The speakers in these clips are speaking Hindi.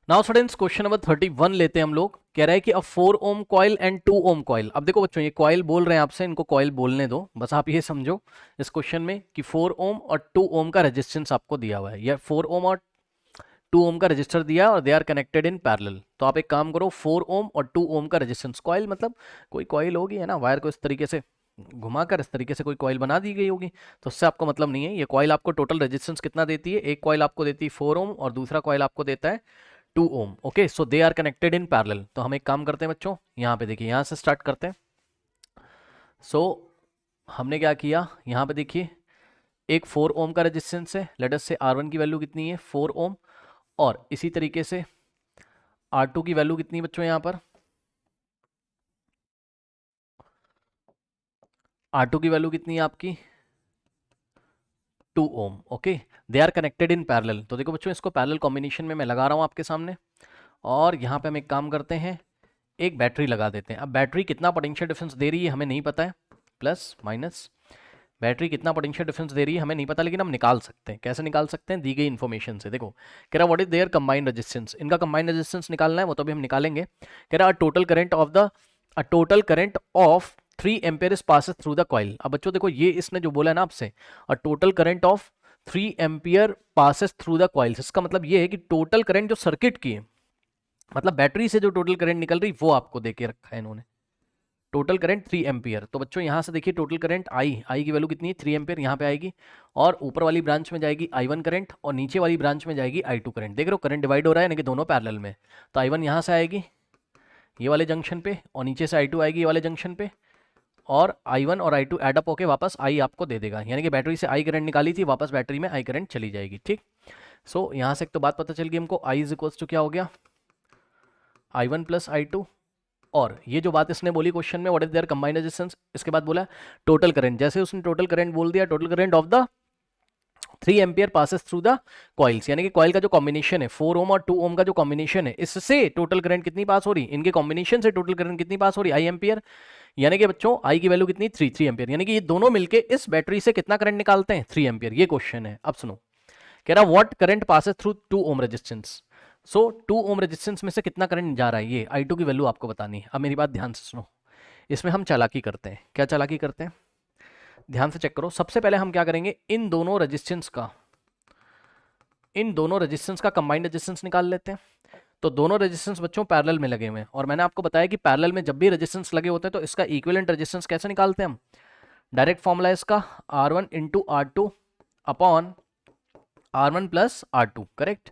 नाउ स्टूडेंट्स क्वेश्चन नंबर 31 लेते हैं हम लोग। कह रहा है कि अ 4 ओम कॉइल एंड 2 ओम कॉइल। अब देखो बच्चों, ये कॉइल बोल रहे हैं आपसे, इनको कॉइल बोलने दो, बस आप ये समझो इस क्वेश्चन में कि 4 ओम और 2 ओम का रेजिस्टेंस आपको दिया हुआ है, या 4 ओम और 2 ओम का रजिस्टर दिया है और they are connected in parallel. तो आप एक काम करो, 4 ओम और 2 ओम का रेजिस्टेंस, कॉइल मतलब कोई कॉइल होगी है ना, वायर को इस तरीके से घुमाकर इस तरीके से कोई कॉइल बना दी गई होगी, तो उससे आपको मतलब नहीं है। ये कॉइल आपको टोटल रेजिस्टेंस कितना देती है, एक कॉइल आपको देती है 4 ओम और दूसरा कॉइल आपको देता है 2 ohm. Okay, so they are connected in parallel. तो हम एक काम करते हैं बच्चों, यहाँ पे देखिए, यहाँ से स्टार्ट करते हैं। सो हमने क्या किया, यहाँ पे देखिए एक 4 ओम का रेजिस्टेंस है, लेट अस से R1 की वैल्यू कितनी है 4 ओम, और इसी तरीके से R2 की वैल्यू कितनी है बच्चों, यहाँ पर R2 की वैल्यू कितनी है आपकी 2 ohm. Okay, they are connected in parallel. तो देखो बच्चों, इसको पैरेलल कॉम्बिनेशन में मैं लगा रहा हूँ आपके सामने, और यहाँ पे हम एक काम करते हैं, एक बैटरी लगा देते हैं। अब बैटरी कितना पोटेंशियल डिफरेंस दे रही है हमें नहीं पता है, प्लस माइनस बैटरी कितना पोटेंशियल डिफरेंस दे रही है हमें नहीं पता, लेकिन हम निकाल सकते हैं। कैसे निकाल सकते हैं, दी गई इन्फॉर्मेशन से। देखो कह रहा what is their combined resistance, इनका कंबाइंड रेजिस्टेंस निकालना है, वो तो भी हम निकालेंगे। कह रहा total current of 3 ampere passes through the coil. अब बच्चों देखो, ये इसने जो बोला है ना आपसे, और total current of 3 ampere passes through the coils, इसका मतलब ये है कि टोटल करंट जो सर्किट की है, मतलब बैटरी से जो टोटल करंट निकल रही वो आपको देके रखा है इन्होंने, टोटल करंट 3 एम्पियर। तो बच्चों यहाँ से देखिए टोटल करंट आई की वैल्यू कितनी है 3 एम्पियर, यहाँ पे आएगी, और ऊपर वाली ब्रांच में जाएगी I1 करंट और नीचे वाली ब्रांच में जाएगी I2 करंट। देख रहे हो करंट डिवाइड हो रहा है, यानी कि दोनों पैरेलल में। तो I1 यहाँ से आएगी ये वाले जंक्शन पे, और नीचे से I2 आएगी ये वाले जंक्शन पे, और I1 और I2 एडअप होके वापस I आपको दे देगा, यानी कि बैटरी से I करंट निकाली थी, वापस बैटरी में I करंट चली जाएगी। ठीक, सो यहाँ से एक तो बात पता चल गई हमको, I इज इक्वल्स टू क्या हो गया I1 प्लस I2, और ये जो बात इसने बोली क्वेश्चन में, what is their combined resistance, इसके बाद बोला टोटल करंट। जैसे उसने टोटल करंट बोल दिया, total current of the 3 ampere passes through the coils, यानी कि कॉइल का जो कॉम्बिनेशन है 4 ओम और 2 ओम का जो कॉम्बिनेशन है, इससे टोटल करंट कितनी पास हो रही, इनके कॉम्बिनेशन से टोटल करंट कितनी पास हो रही, I एम्पियर। यानी कि बच्चों आई की वैल्यू कितनी 3 एम्पियर, यानी कि ये दोनों मिलके इस बैटरी से कितना करंट निकालते हैं 3 एम्पियर। ये क्वेश्चन है। अब सुनो, कह रहा what current passes through 2 ohm resistance. So 2 ohm resistance में से कितना करंट जा रहा है, ये I2 की वैल्यू आपको बतानी है। अब मेरी बात ध्यान से सुनो, इसमें हम चालाकी करते हैं। क्या चालाकी करते हैं, ध्यान से चेक करो। सबसे पहले हम क्या करेंगे, इन दोनों रेजिस्टेंस का कंबाइंड रेजिस्टेंस निकाल लेते हैं। तो दोनों रेजिस्टेंस बच्चों पैरेलल में लगे हुए हैं, और मैंने आपको बताया कि पैरेलल में जब भी रेजिस्टेंस लगे होते हैं तो इसका इक्विवेलेंट रेजिस्टेंस कैसे निकालते हैं हम, डायरेक्ट फॉर्मूला इसका R1 into R2 upon R1 plus R2। Correct,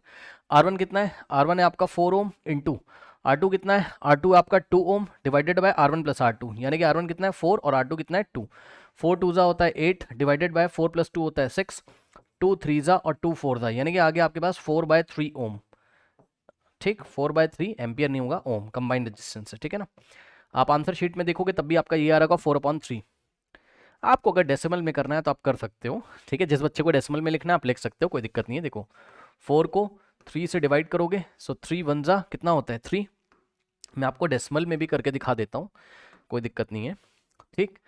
R1 कितना है, R1 है आपका 4 ओम इंटू R2 कितना है, R2 आपका 2 ओम divided by R1 plus R2, यानी कि R1 कितना है 4 और R2 कितना है 2। 4 2 जा होता है 8 डिवाइडेड बाय 4 प्लस 2 होता है 6, 2 3 जा और 2 4 जा, यानी कि आगे आपके पास 4/3 ओम। ठीक, 4/3 एम्पियर नहीं होगा, ओम कंबाइंड रेजिस्टेंस है। ठीक है ना, आप आंसर शीट में देखोगे तब भी आपका ये आ रहा होगा 4/3। आपको अगर डेसिमल में करना है तो आप कर सकते हो, ठीक है, जिस बच्चे को डेसिमल में लिखना है आप लिख सकते हो, कोई दिक्कत नहीं है। देखो 4 को 3 से डिवाइड करोगे, सो 3 1 जा कितना होता है 3। मैं आपको डेसिमल में भी करके दिखा देता हूँ, कोई दिक्कत नहीं है। ठीक,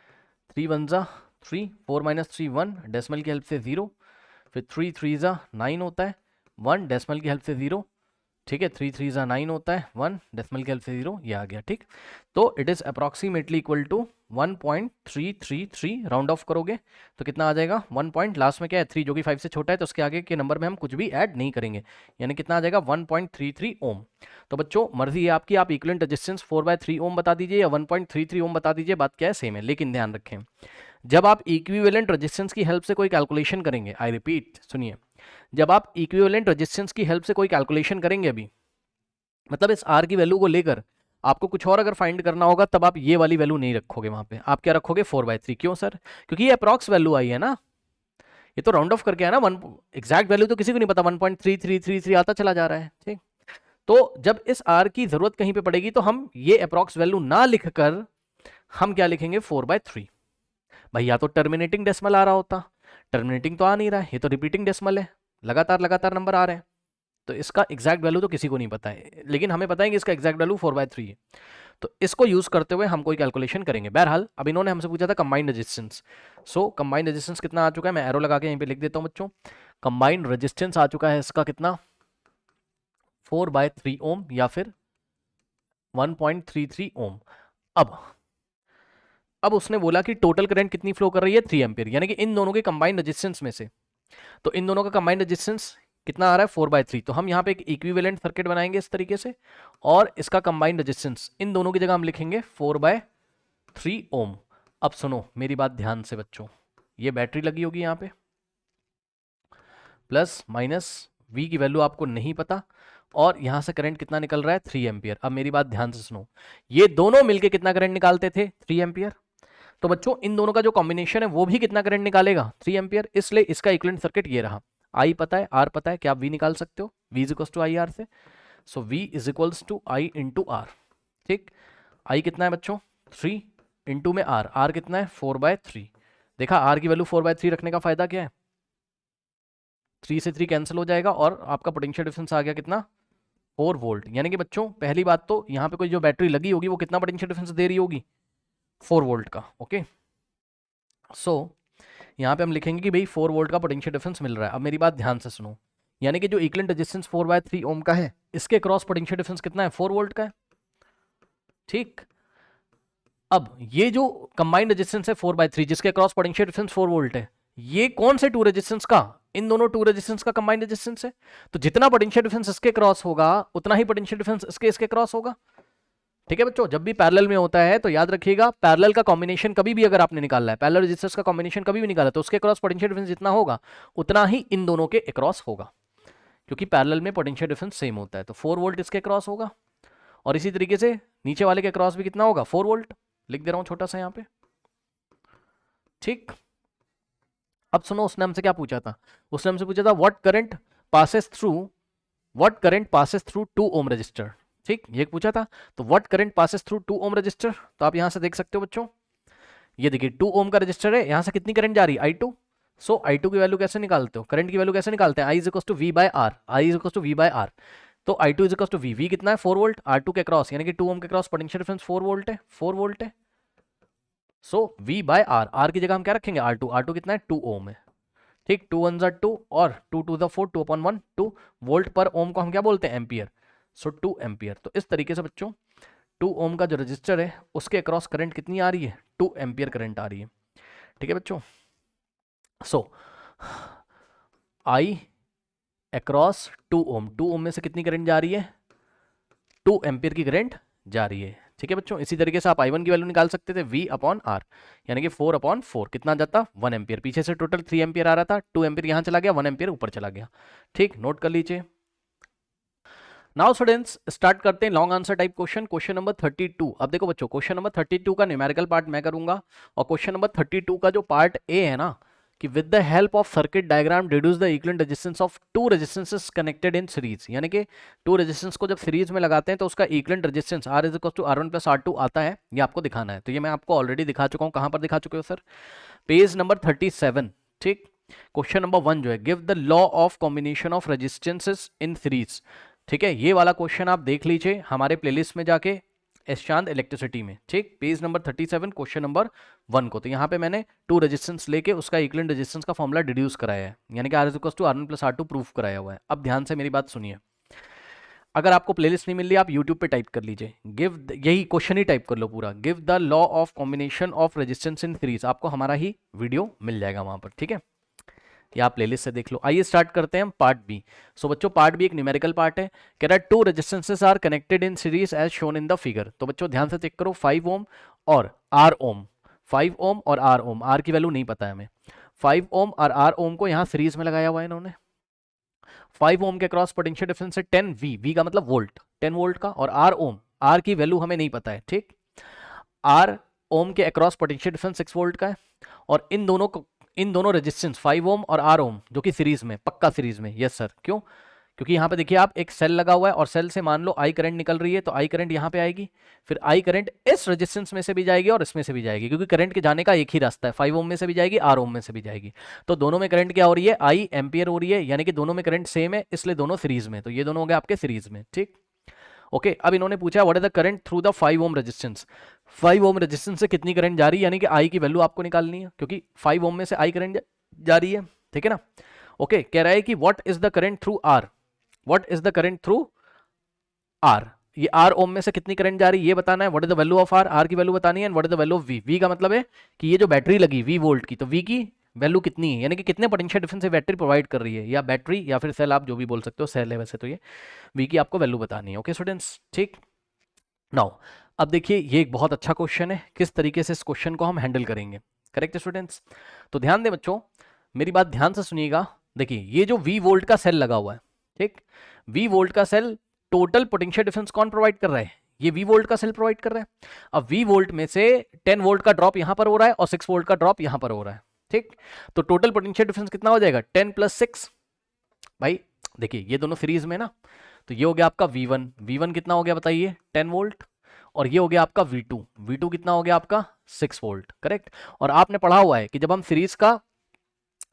3 1 जा 3, 4 माइनस 3 1, डेसिमल की हेल्प से 0, फिर 3 3 जा 9 होता है 1, डेसिमल की हेल्प से 0। ठीक है, 3 3 जा 9 होता है 1, डेसिमल की हेल्प से 0, ये आ गया। ठीक, तो it is approximately equal to 1.333, round off करोगे तो कितना आ जाएगा 1 पॉइंट, लास्ट में क्या है 3 जो कि 5 से छोटा है, तो उसके आगे के नंबर में हम कुछ भी ऐड नहीं करेंगे, यानी कितना आ जाएगा 1.33 ओम। तो बच्चों मर्जी है आपकी, आप इक्विवेलेंट रेजिस्टेंस 4/3 ओम बता दीजिए या 1.33 ओम बता दीजिए, बात क्या है सेम है। लेकिन ध्यान रखें, जब आप इक्विवेलेंट रेजिस्टेंस की हेल्प से कोई कैलकुलेशन करेंगे, आई रिपीट सुनिए, जब आप इक्विवेलेंट रेजिस्टेंस की हेल्प से कोई कैलकुलेशन करेंगे, अभी मतलब इस R की वैल्यू को लेकर आपको कुछ और अगर फाइंड करना होगा, तब आप ये वाली वैल्यू नहीं रखोगे वहां पे, आप क्या रखोगे 4/3। क्यों सर, क्योंकि ये अप्रॉक्स वैल्यू आई है ना, ये तो राउंड ऑफ करके है ना, वन एग्जैक्ट वैल्यू तो किसी को नहीं पता, 1.3333 आता चला जा रहा है। ठीक, तो जब इस R की जरूरत कहीं पे पड़ेगी तो हम ये अप्रॉक्स वैल्यू ना लिखकर हम क्या लिखेंगे 4/3। भाई या तो टर्मिनेटिंग डेसिमल आ रहा होता, टर्मिनेटिंग तो आ नहीं रहा है, ये तो रिपीटिंग डेसिमल है, लगातार लगातार नंबर आ रहे हैं, तो इसका एग्जैक्ट वैल्यू तो किसी को नहीं पता है, लेकिन हमें पता है कि इसका एग्जैक्ट वैल्यू 4/3 है। तो इसको यूज करते हुए हम कोई कैलकुलेशन करेंगे। बहरहाल अब इन्होंने हमसे पूछा था कंबाइंड रेजिस्टेंस, सो कंबाइंड रेजिस्टेंस कितना आ चुका है, मैं एरो लगा के यहीं पे लिख देता हूं बच्चों। कंबाइंड रेजिस्टेंस आ चुका है इसका कितना 4/3 ओम या फिर 1.33 ओम। अब उसने बोला कि टोटल करंट कितनी फ्लो कर रही है, 3 एम्पियर, यानी कि इन दोनों के कंबाइंड रेजिस्टेंस में से, तो इन दोनों का कंबाइंड रेजिस्टेंस कितना आ रहा है, 4/3। तो हम यहाँ पे एक इक्विवेलेंट सर्किट बनाएंगे इस तरीके से, और इसका कंबाइंड रेजिस्टेंस इन दोनों की जगह हम लिखेंगे 4/3 ओम। अब सुनो मेरी बात ध्यान से बच्चों, ये बैटरी लगी होगी यहाँ पे, प्लस माइनस वी की वैल्यू आपको नहीं पता, और यहां से करंट कितना निकल रहा है, 3 एम्पियर। अब मेरी बात ध्यान से सुनो, ये दोनों मिलके कितना करंट निकालते थे, 3 एम्पियर। तो बच्चों इन दोनों का जो कॉम्बिनेशन है वो भी कितना करंट निकालेगा, 3 एम्पियर। इसलिए इसका इक्विवेलेंट सर्किट ये रहा। आई पता है, आर पता है, क्या आप वी निकाल सकते हो, V is equals to I R से। So V is equals to I into R. ठीक, आई कितना है बच्चों, 3 इंटू में आर, आर कितना है, 4/3। देखा आर की वैल्यू 4/3 रखने का फायदा क्या है, 3 से 3 कैंसिल हो जाएगा और आपका पोटेंशियल डिफरेंस आ गया कितना, 4 वोल्ट। यानी कि बच्चों पहली बात तो यहाँ पे कोई जो बैटरी लगी होगी वो कितना पोटेंशियल डिफरेंस दे रही होगी, 4 वोल्ट का। ओके, सो यहाँ पे हम लिखेंगे कि भाई 4 वोल्ट का पोटेंशियल डिफरेंस मिल रहा है। अब मेरी बात ध्यान से सुनो, यानी कि जो इक्विवेलेंट रेजिस्टेंस 4/3 ओम का है, इसके क्रॉस पोटेंशियल डिफरेंस कितना है, 4 वोल्ट का है। ठीक, अब ये जो कंबाइंड रेजिस्टेंस है 4/3 जिसके क्रॉस पोटेंशियल डिफरेंस 4 वोल्ट है, ये कौन से टू रेजिस्टेंस का, इन दोनों टू रेजिस्टेंस का कंबाइंड रेजिस्टेंस है। तो जितना पोटेंशियल डिफरेंस इसके क्रॉस होगा उतना ही पोटेंशियल डिफरेंस इसके क्रॉस होगा। ठीक है बच्चों, जब भी पैरेलल में होता है तो याद रखिएगा, पैरेलल का कॉम्बिनेशन कभी भी अगर आपने निकाला है, पैरेलल रेजिस्टर्स का कॉम्बिनेशन कभी भी निकाला, तो उसके क्रॉस पोटेंशियल डिफरेंस जितना होगा उतना ही इन दोनों के अक्रॉस होगा, क्योंकि पैरेलल में पोटेंशियल डिफरेंस सेम होता है। तो 4 वोल्ट इसके क्रॉस होगा, और इसी तरीके से नीचे वाले के क्रॉस भी कितना होगा, 4 वोल्ट। लिख दे रहा हूं छोटा सा यहाँ पे। ठीक, अब सुनो उसने हमसे क्या पूछा था, उसने हमसे पूछा था what current passes through 2 ohm resistor. ठीक, ये पूछा था। तो what current passes through 2 ohm resistor, तो आप यहां से देख सकते हो बच्चों, ये देखिए 2 ओम का रजिस्टर है, यहां से कितनी करंट जा रही है, I2। सो I2 की वैल्यू कैसे निकालते हो, करंट की वैल्यू कैसे निकालते हैं, I is equal to V by R, I is equal to V by R। तो I2 is equal to V, V कितना है 4 वोल्ट, R2 के क्रॉस यानी कि 2 ओम के क्रॉस पोटेंशियल डिफरेंस 4 वोल्ट है, 4 वोल्ट है। सो V बाय R, R की जगह हम क्या रखेंगे, R2, R2 कितना है 2 ओम है। ठीक, 2 1 ज़ा 2 और 2 2 ज़ा 4, 2/1 2 वोल्ट पर ओम को हम क्या बोलते हैं, एम्पियर। सो 2 एम्पियर। तो इस तरीके से बच्चों 2 ओम का जो रजिस्टर है उसके अक्रॉस करंट कितनी आ रही है, 2 एम्पियर करंट आ रही है। ठीक है बच्चों, सो आई अक्रॉस 2 ओम, 2 ओम में से कितनी करंट जा रही है, 2 एम्पियर की करंट जा रही है। ठीक है बच्चों, इसी तरीके से आप I1 की वैल्यू निकाल सकते थे, V/R, यानी कि 4/4 कितना जाता, 1 एम्पियर। पीछे से टोटल 3 एम्पियर आ रहा था, 2 एम्पियर यहाँ चला गया, 1 एम्पियर ऊपर चला गया। ठीक, नोट कर लीजिए। नाउ स्टूडेंट्स स्टार्ट करते हैं long answer type question, question number 32। अब देखो बच्चों, क्वेश्चन नंबर 32 का न्यूमेरिकल पार्ट मैं करूंगा, और क्वेश्चन नंबर 32 का जो पार्ट ए है ना, कि with the help of circuit diagram deduce the equivalent resistance of 2 resistances connected in series. यानी कि 2 रेजिस्टेंस को जब सीरीज में लगाते हैं तो उसका equivalent resistance R is equal to R1 plus R2 आता है, ये आपको दिखाना है। तो ये मैं आपको ऑलरेडी दिखा चुका हूँ, कहाँ पर दिखा चुके हो सर, पेज नंबर 37। ठीक, क्वेश्चन नंबर 1 जो है, give the law of combination of resistances in series. ठीक है, ये वाला क्वेश्चन आप देख लीजिए हमारे प्लेलिस्ट में जाके, एसचांद इलेक्ट्रिसिटी में। ठीक, पेज नंबर 37 क्वेश्चन नंबर 1 को। तो यहाँ पे मैंने 2 रेजिस्टेंस लेके उसका इक्विवेलेंट रेजिस्टेंस का फॉर्मूला डिड्यूस कराया है, यानी कि R is equal to R1 plus R2 proof कराया हुआ है। अब ध्यान से मेरी बात सुनिए, अगर आपको प्लेलिस्ट नहीं मिल रही आप यूट्यूब पे टाइप कर लीजिए, यही क्वेश्चन ही टाइप कर लो पूरा, give the law of combination of resistance in series, आपको हमारा ही वीडियो मिल जाएगा वहां पर। ठीक है, या आप प्लेलिस्ट से देख लो। आइए स्टार्ट करते हैं हम पार्ट बी। सो बच्चों पार्ट बी एक न्यूमेरिकल पार्ट है, कह रहा है 2 resistances are connected in series as shown in the figure. तो बच्चों ध्यान से चेक करो, 5 ओम और R ओम, 5 ओम और R ओम, R की वैल्यू नहीं पता है हमें, 5 ओम और R ओम को यहाँ सीरीज में लगाया हुआ है इन्होंने। 5 ओम के क्रॉस पोटेंशियल डिफरेंस है 10 V, V का मतलब वोल्ट, 10 वोल्ट का, और R ओम, R की वैल्यू हमें नहीं पता है। ठीक, R ओम के अक्रॉस पोटेंशियल डिफरेंस 6 वोल्ट का है, और इन दोनों रेजिस्टेंस 5 ओम और R ओम जो कि सीरीज में, पक्का सीरीज में, यस सर। क्यों, क्योंकि यहाँ पे देखिए आप, एक सेल लगा हुआ है और सेल से मान लो I करंट निकल रही है, तो I करंट यहाँ पे आएगी, फिर I करंट इस रेजिस्टेंस में से भी जाएगी और इसमें से भी जाएगी, क्योंकि करंट के जाने का एक ही रास्ता है, 5 ओम में से भी जाएगी, R ओम में से भी जाएगी। तो दोनों में करंट क्या हो रही है, I एम्पियर हो रही है, यानी कि दोनों में करंट सेम है, इसलिए दोनों सीरीज में। तो ये दोनों हो गए आपके सीरीज में। ठीक, ओके, अब इन्होंने पूछा what is the current through the 5 ohm resistance. 5 ohm resistance से कितनी करंट जा रही है, यानी कि I की वैल्यू आपको निकालनी है, क्योंकि 5 ओम में से I करंट जा रही है। ठीक है ना, ओके, कह रहा है कि what is the current through R, what is the current through R, ये आर ओम में से कितनी करंट जा रही है ये बताना है, what is the value of R, R की वैल्यू बतानी है, and what is the value of V, V का मतलब है कि ये जो बैटरी लगी वी वोल्ट की, तो वी की वैल्यू कितनी है, यानी कि कितने पोटेंशियल डिफरेंस से बैटरी प्रोवाइड कर रही है, या बैटरी या फिर सेल, आप जो भी बोल सकते हो, सेल है वैसे तो ये, वी की आपको वैल्यू बतानी है। ओके स्टूडेंट्स, ठीक। नाउ अब देखिए ये एक बहुत अच्छा क्वेश्चन है, किस तरीके से इस क्वेश्चन को हम हैंडल करेंगे। करेक्ट स्टूडेंट्स, तो ध्यान दें बच्चों, मेरी बात ध्यान से सुनिएगा। देखिए ये जो वी वोल्ट का सेल लगा हुआ है, ठीक, वी वोल्ट का सेल, टोटल पोटेंशियल डिफरेंस कौन प्रोवाइड कर रहा है, ये वी वोल्ट का सेल प्रोवाइड कर रहा है। अब वी वोल्ट में से 10 वोल्ट का ड्रॉप यहां पर हो रहा है और 6 वोल्ट का ड्रॉप यहां पर हो रहा है, ठीक। तो टोटल पोटेंशियल डिफरेंस कितना हो जाएगा, 10 + 6। भाई देखिए ये दोनों सीरीज में ना, तो ये हो गया आपका V1, V1 कितना हो गया बताइए, 10 वोल्ट, और ये हो गया आपका V2, V2 कितना हो गया आपका 6 वोल्ट। करेक्ट, और आपने पढ़ा हुआ है कि जब हम सीरीज का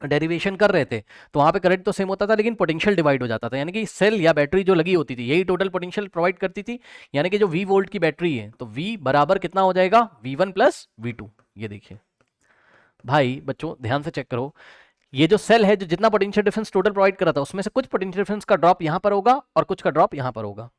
डेरिवेशन कर रहे थे तो वहां पे करंट तो सेम होता था लेकिन पोटेंशियल डिवाइड हो जाता था, यानी कि सेल या बैटरी जो लगी होती थी यही टोटल पोटेंशियल प्रोवाइड करती थी, यानी कि जो V वोल्ट की बैटरी है तो V बराबर कितना हो जाएगा, V1 + V2। ये देखिए भाई बच्चों ध्यान से चेक करो, ये जो सेल है जो जितना पोटेंशियल डिफरेंस टोटल प्रोवाइड कर रहा था उसमें से कुछ पोटेंशियल डिफरेंस का ड्रॉप यहां पर होगा और कुछ का ड्रॉप यहां पर होगा,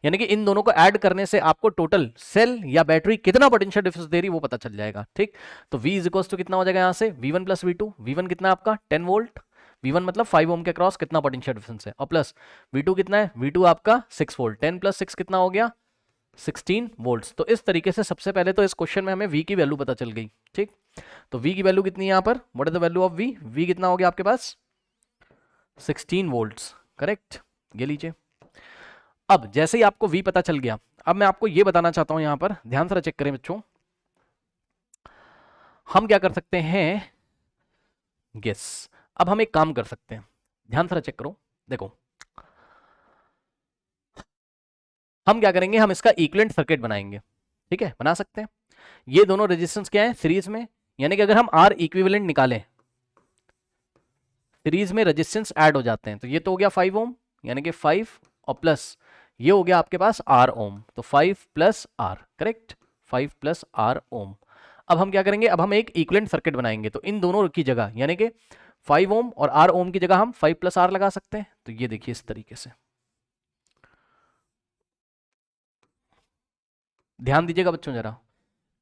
यानी कि इन दोनों को ऐड करने से आपको टोटल सेल या बैटरी कितना पोटेंशियल डिफरेंस दे रही है वो पता चल जाएगा, ठीक। तो V = कितना हो जाएगा यहां से, V1 + V2, V1 कितना है आपका 10 वोल्ट, V1 मतलब 5 ओम के क्रॉस कितना पोटेंशियल डिफरेंस है, और प्लस V2 कितना है, V2 आपका 6 वोल्ट, 10 + 6 कितना हो गया 16 वोल्ट्स। तो इस तरीके से सबसे पहले तो इस क्वेश्चन में हमें V की वैल्यू पता चल गई, ठीक। तो V की वैल्यू कितनी है यहाँ पर, what is the value of V, V कितना हो गया आपके पास 16 वोल्ट्स। करेक्ट, ये लीजिए। अब जैसे ही आपको V पता चल गया, अब मैं आपको ये बताना चाहता हूं, यहां पर ध्यान से चेक करें बच्चों, हम क्या कर सकते हैं, यस, अब हम एक काम कर सकते हैं, ध्यान से चेक करो, देखो हम क्या करेंगे, हम इसका इक्विवेलेंट सर्किट बनाएंगे, ठीक है, बना सकते हैं। ये दोनों रेजिस्टेंस क्या है, सीरीज में, यानी कि अगर हम R इक्विवेलेंट निकालें, सीरीज में रेजिस्टेंस ऐड हो जाते हैं, तो ये तो हो गया 5 ओम, यानी कि 5 और प्लस ये हो गया आपके पास R ओम, तो 5 + R, करेक्ट, 5 + R ओम। अब हम क्या करेंगे, अब हम एक इक्विवेलेंट सर्किट बनाएंगे, तो इन दोनों की जगह यानी कि 5 ओम और R ओम की जगह हम 5 + R लगा सकते हैं। तो ये देखिए इस तरीके से, ध्यान दीजिएगा बच्चों जरा,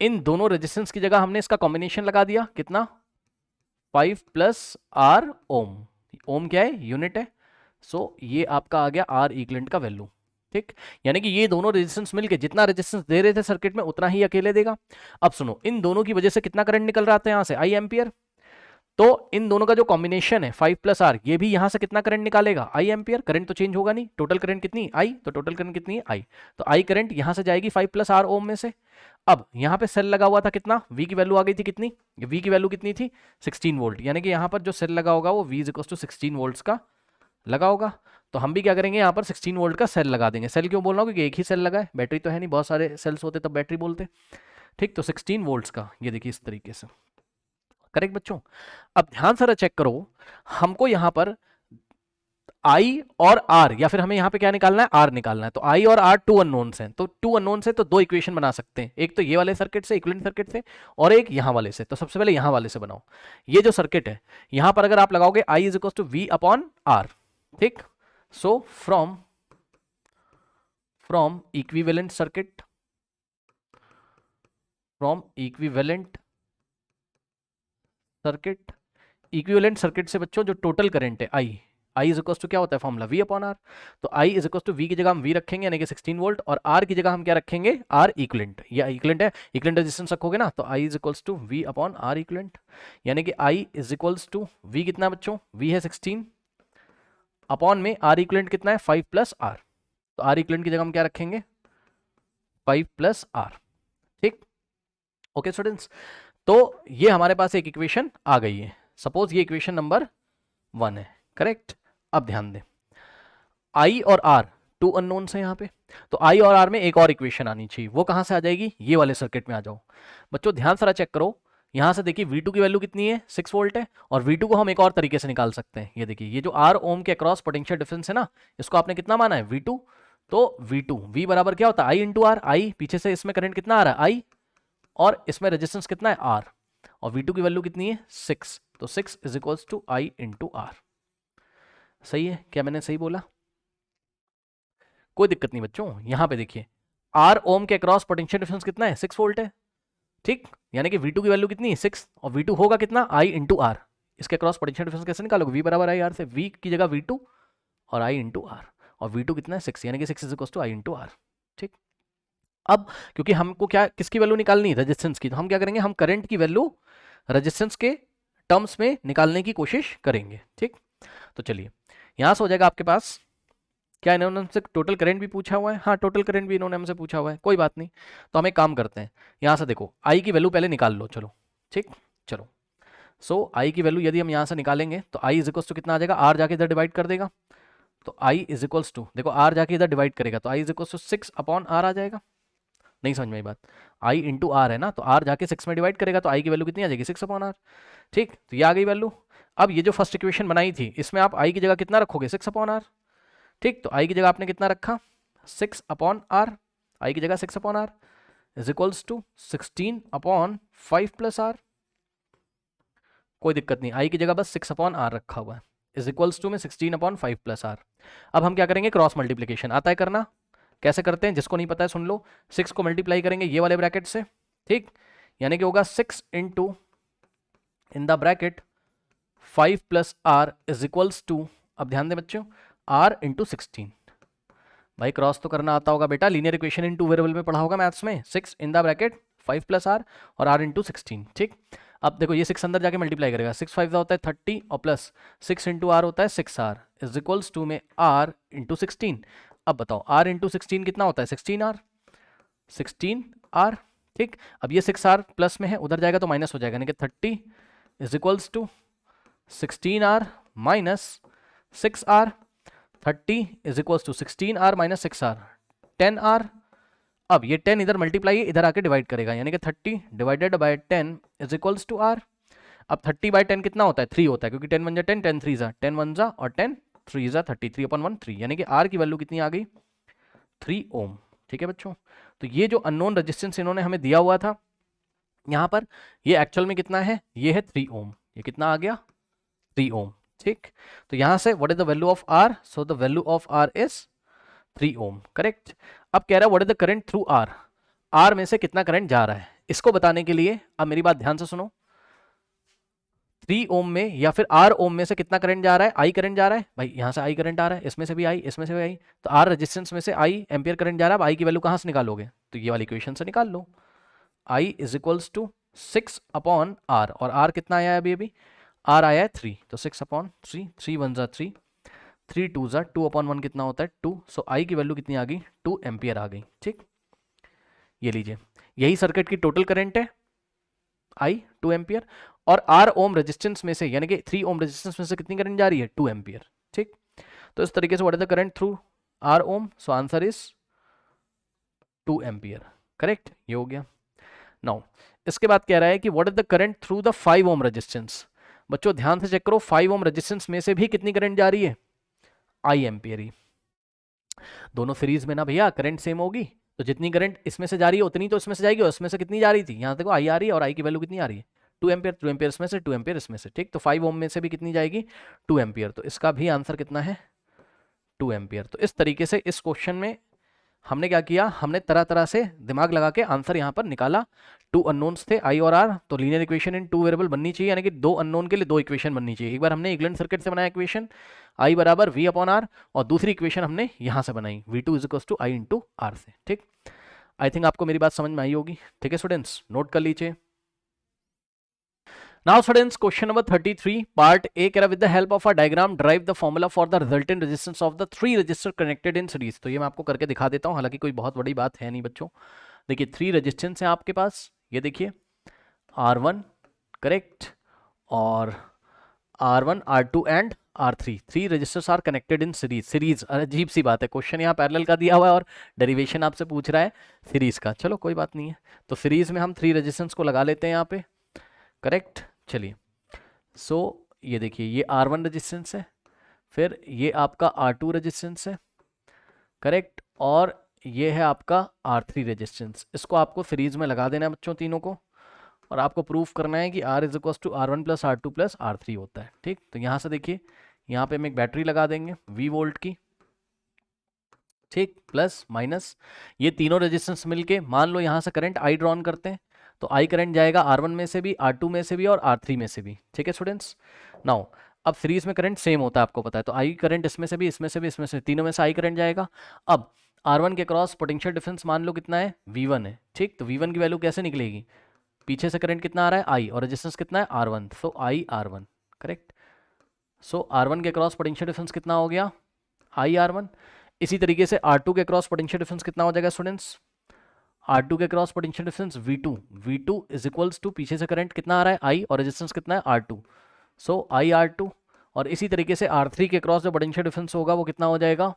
इन दोनों रेजिस्टेंस की जगह हमने इसका कॉम्बिनेशन लगा दिया, कितना 5 + R ओम, ओम क्या है, यूनिट है, सो ये आपका आ गया R इक्विवेलेंट का वैल्यू, ठीक। यानी कि ये दोनों रेजिस्टेंस मिलके जितना रेजिस्टेंस दे रहे थे सर्किट में उतना ही अकेले देगा। अब सुनो, इन दोनों की वजह से कितना करंट निकल रहा था यहां से, I एम्पियर, तो इन दोनों का जो कॉम्बिनेशन है 5 + R, ये भी यहां से कितना करंट निकालेगा, I एम्पियर, करंट तो चेंज होगा नहीं, टोटल करंट कितनी I, तो टोटल करंट कितनी है I, तो I करंट यहां से जाएगी 5 + R ओम में से। अब यहां पे सेल लगा हुआ था, कितना V की वैल्यू आ गई थी, कितनी, V की वैल्यू कितनी थी 16 वोल्ट, यानी कि यहां पर जो सेल लगा होगा वो V = 16 वोल्ट्स का लगा होगा। तो हम भी क्या करेंगे, यहाँ पर 16 वोल्ट का सेल लगा देंगे, सेल क्यों बोल रहा हूँ क्योंकि एक ही सेल लगा है, बैटरी तो है नहीं, बहुत सारे सेल्स होते तब बैटरी बोलते, ठीक। तो 16 वोल्ट्स का, ये देखिए इस तरीके से, करेक्ट बच्चों। अब ध्यान से चेक करो, हमको यहाँ पर I और R, या फिर हमें यहाँ पे क्या निकालना है, R निकालना है, तो I और R टू अननोन्स हैं, तो टू अननोन से तो दो इक्वेशन बना सकते हैं, एक तो ये वाले सर्किट से, इक्विवेलेंट सर्किट से, और एक यहाँ वाले से। तो सबसे पहले यहाँ वाले से बनाओ, ये जो सर्किट है यहाँ पर अगर आप लगाओगे I = V/R, ठीक। So from equivalent circuit, equivalent circuit से बच्चों जो टोटल करंट है I = क्या होता है फॉर्मूला V/R, तो I = V की जगह हम V रखेंगे यानी कि 16 वोल्ट, और R की जगह हम क्या रखेंगे, R इक्विवेलेंट, या इक्विवेलेंट है, इक्विवेलेंट रेजिस्टेंस रखोगे ना, तो I = V/R इक्विवेलेंट, यानी कि I = V कितना बच्चों, V है 16, अपॉन में R इक्विवेलेंट कितना है 5 + R, तो R इक्विवेलेंट की जगह हम क्या रखेंगे 5 + R, ठीक। ओके स्टूडेंट्स, तो ये हमारे पास एक इक्वेशन आ गई है, सपोज ये इक्वेशन नंबर 1 है, करेक्ट। अब ध्यान दें, I और R टू अननोन्स है यहाँ पे, तो I और R में एक और इक्वेशन आनी चाहिए, वो कहाँ से आ जाएगी, ये वाले सर्किट में आ जाओ। बच्चों ध्यान से चेक करो, यहाँ से देखिए V2 की वैल्यू कितनी है 6 वोल्ट है, और V2 को हम एक और तरीके से निकाल सकते हैं, ये देखिए ये जो R ओम के अक्रॉस पोटेंशियल डिफरेंस है ना, इसको आपने कितना माना है V2, तो V2 V बराबर क्या होता है I × R, I पीछे से इसमें करंट कितना आ रहा है I, और इसमें रेजिस्टेंस कितना है R, और V2 की वैल्यू कितनी है 6, तो 6 = I × R। सही है क्या, मैंने सही बोला, कोई दिक्कत नहीं बच्चों, यहाँ पे देखिए R ओम के अक्रॉस पोटेंशियल डिफरेंस कितना है, 6 वोल्ट है, ठीक, यानी कि V2 की वैल्यू कितनी है 6, और V2 होगा कितना I इंटू आर। इसके क्रॉस पोटेंशियल डिफरेंस कैसे निकालोगे, V बराबर आई आर से, V की जगह V2 और I इंटू आर, और V2 कितना है 6, यानी कि 6 is equal to I into R, ठीक। अब क्योंकि हमको क्या किसकी वैल्यू निकालनी है, रेजिस्टेंस की, तो हम क्या करेंगे, हम करंट की वैल्यू रेजिस्टेंस के टर्म्स में निकालने की कोशिश करेंगे, ठीक। तो चलिए यहाँ से हो जाएगा आपके पास, क्या इन्होंने हमसे टोटल करंट भी पूछा हुआ है, हाँ टोटल करंट भी इन्होंने हमसे पूछा हुआ है, कोई बात नहीं। तो हम एक काम करते हैं, यहाँ से देखो आई की वैल्यू पहले निकाल लो, चलो ठीक, चलो। सो आई की वैल्यू यदि हम यहाँ से निकालेंगे तो आई इज इक्वल्स टू कितना आ जाएगा, आर जाके इधर डिवाइड कर देगा, तो आई इज इक्वल्स टू, देखो आर जाके इधर डिवाइड करेगा तो I is equals to 6 upon R आ जाएगा। नहीं समझ में आई बात, आई इंटू आर है ना, तो आर जाके 6 में डिवाइड करेगा तो आई की वैल्यू कितनी आ जाएगी 6 अपॉन आर, ठीक। तो ये आ गई वैल्यू। अब ये जो फर्स्ट इक्वेशन बनाई थी इसमें आप आई की जगह कितना रखोगे 6 अपॉन आर, ठीक। तो आई की जगह आपने कितना रखा 6 अपॉन आर, आई की जगह 6 upon R is equals to 16 upon 5 plus R, कोई दिक्कत नहीं, आई की जगह बस 6 अपॉन आर रखा हुआ है, इज इक्वल्स टू में 16 अपॉन 5 प्लस आर। अब हम क्या करेंगे, क्रॉस मल्टीप्लीकेशन आता है करना, कैसे करते हैं, जिसको नहीं पता है सुन लो, 6 को मल्टीप्लाई करेंगे ये वाले ब्रैकेट से, ठीक, यानी कि होगा 6 into in the bracket 5 plus R is equals to, अब ध्यान दें बच्चों, आर इंटू 16, भाई क्रॉस तो करना आता होगा बेटा, linear equation in two variable में पढ़ा होगा मैथ्स में, 6 in the bracket 5 plus R और आर इंटू 16, ठीक। अब देखो ये 6 अंदर जाके मल्टीप्लाई करेगा, 6 5 होता है 30 और प्लस 6 इंटू आर होता है 6 आर इज इक्वल्स टू में आर इंटू 16। अब बताओ आर इंटू 16 कितना होता है 16 आर, ठीक। अब ये 6 आर प्लस में है, उधर जाएगा तो माइनस हो जाएगा, यानी कि 30 is equals to 16 R minus 6 R, 30 is equals to 16 R minus 6 R, 10 R. अब ये 10 इधर मल्टीप्लाई इधर आके डिवाइड करेगा, यानी कि 30 divided by 10 is equals to R. अब 30 बाय 10 कितना होता है 3 होता है, क्योंकि 10 1 जा 10 10 3 जा 10 1 जा और 10 3 जा 33 अपॉन 1 3, यानी कि आर की वैल्यू कितनी आ गई 3 ओम, ठीक है बच्चों। तो ये जो अननोन रेजिस्टेंस इन्होंने हमें दिया हुआ था यहाँ पर, ये एक्चुअल में कितना है, ये है 3 ओम, ये कितना आ गया 3 ओम, ठीक। तो यहां से what is the value of R, so the value of R is 3 ohm, correct. अब कह रहा है what is the current through R, R में से कितना करंट जा रहा है, इसको बताने के लिए अब मेरी बात ध्यान से सुनो, 3 ओम में या फिर आर ओम में से कितना करंट जा रहा है, आई करंट जा रहा है, भाई यहां से आई करंट आ रहा है, इसमें से भी आई, इसमें से भी आई, तो आर रेजिस्टेंस में से आई एम्पियर करंट जा रहा है। अब आई की वैल्यू कहां से निकालोगे, तो ये वाली इक्वेशन से निकाल लो, I is equals to 6 upon R, और आर कितना आया है अभी अभी, आर आया है 3, तो 6 अपॉन 3, 3 1 जा 3, 3 2 जा 2 अपॉन 1 कितना होता है 2, सो आई की वैल्यू कितनी आ गई 2 एम्पियर आ गई, ठीक। ये लीजिए, यही सर्किट की टोटल करंट है आई 2 एम्पियर, और आर ओम रेजिस्टेंस में से यानी कि 3 ओम रेजिस्टेंस में से कितनी करंट जा रही है 2 एम्पियर, ठीक। तो इस तरीके से what is the current through R ohm, so answer is 2 ampere, correct, ये हो गया। नाउ इसके बाद कह रहा है कि what is the current through the 5 ohm resistance, बच्चों ध्यान से चेक करो, 5 ओम रेजिस्टेंस में से भी कितनी करंट जा रही है आई एम्पियर ही, दोनों सीरीज में ना भैया करंट सेम होगी, तो जितनी करंट इसमें से जा रही है उतनी तो इसमें से जाएगी, और इसमें से कितनी जा रही थी, यहाँ देखो आई आ रही है और आई की वैल्यू कितनी आ रही है 2 एम्पियर, 2 एम्पियर इसमें से 2 एम्पियर इसमें से, ठीक। तो 5 ओम में से भी कितनी जाएगी 2 एम्पियर, तो इसका भी आंसर कितना है 2 एम्पियर। तो इस तरीके से इस क्वेश्चन में हमने क्या किया, हमने तरह तरह से दिमाग लगा के आंसर यहाँ पर निकाला। 2 अननोन्स थे आई और आर, तो लीनियर इक्वेशन इन 2 वेरिएबल बननी चाहिए, यानी कि 2 अननोन के लिए 2 इक्वेशन बननी चाहिए। एक बार हमने इक्विवेलेंट सर्किट से बनाया इक्वेशन आई बराबर वी अपॉन आर, और दूसरी इक्वेशन हमने यहाँ से बनाई V two is equal to I into R से, ठीक। आई थिंक आपको मेरी बात समझ में आई होगी, ठीक है स्टूडेंट्स, नोट कर लीजिए। Now students, question number 33 part A कह रहा with the help of a diagram derive the formula for the resultant resistance of the 3 resistor connected in series। तो ये मैं आपको करके दिखा देता हूँ, हालांकि कोई बहुत बड़ी बात है नहीं बच्चों। देखिए 3 रेजिस्टेंस हैं आपके पास, ये देखिए R1 करेक्ट, और R1 R2 and R3, 3 resistors are connected in series. अजीब सी बात है, क्वेश्चन यहाँ पैरेलल का दिया हुआ है और डेरिवेशन आपसे पूछ रहा है सीरीज का, चलो कोई बात नहीं है। तो सीरीज में हम 3 रेजिस्टेंस को लगा लेते हैं यहाँ पे, करेक्ट। चलिए सो ये देखिए ये R1 रेजिस्टेंस है, फिर ये आपका R2 रेजिस्टेंस है, करेक्ट, और ये है आपका R3 रेजिस्टेंस। इसको आपको सीरीज में लगा देना है बच्चों तीनों को, और आपको प्रूफ करना है कि R is equal to R1 plus R2 plus R3 होता है, ठीक। तो यहाँ से देखिए यहाँ पे हम एक बैटरी लगा देंगे V वोल्ट की, ठीक, प्लस माइनस, ये तीनों रेजिस्टेंस मिलके मान लो यहाँ से करंट आई ड्रॉन करते हैं, तो आई करंट जाएगा R1 में से भी, R2 में से भी और R3 में से भी। ठीक है स्टूडेंट्स, नाउ अब सीरीज में करंट सेम होता है, आपको पता है, तो आई करंट इसमें से भी, इसमें से भी, इसमें से, तीनों में से आई करंट जाएगा। अब R1 के क्रॉस पोटेंशियल डिफरेंस मान लो कितना है, V1 है। ठीक, तो V1 की वैल्यू कैसे निकलेगी, पीछे से करंट कितना आ रहा है, आई, और रेजिस्टेंस कितना है, R1, सो आई R1, करेक्ट। सो R1 के क्रॉस पोटेंशियल डिफरेंस कितना हो गया, आई R1। इसी तरीके से R2 के क्रॉस पोटेंशियल डिफरेंस कितना हो जाएगा स्टूडेंट्स, R2 के across potential difference V2, V2 is equals to, पीछे से करंट कितना आ रहा है, I, और रेजिस्टेंस कितना है, R2, सो आई R2। और इसी तरीके से R3 के क्रॉस जो पोटेंशियल डिफरेंस होगा वो कितना हो जाएगा,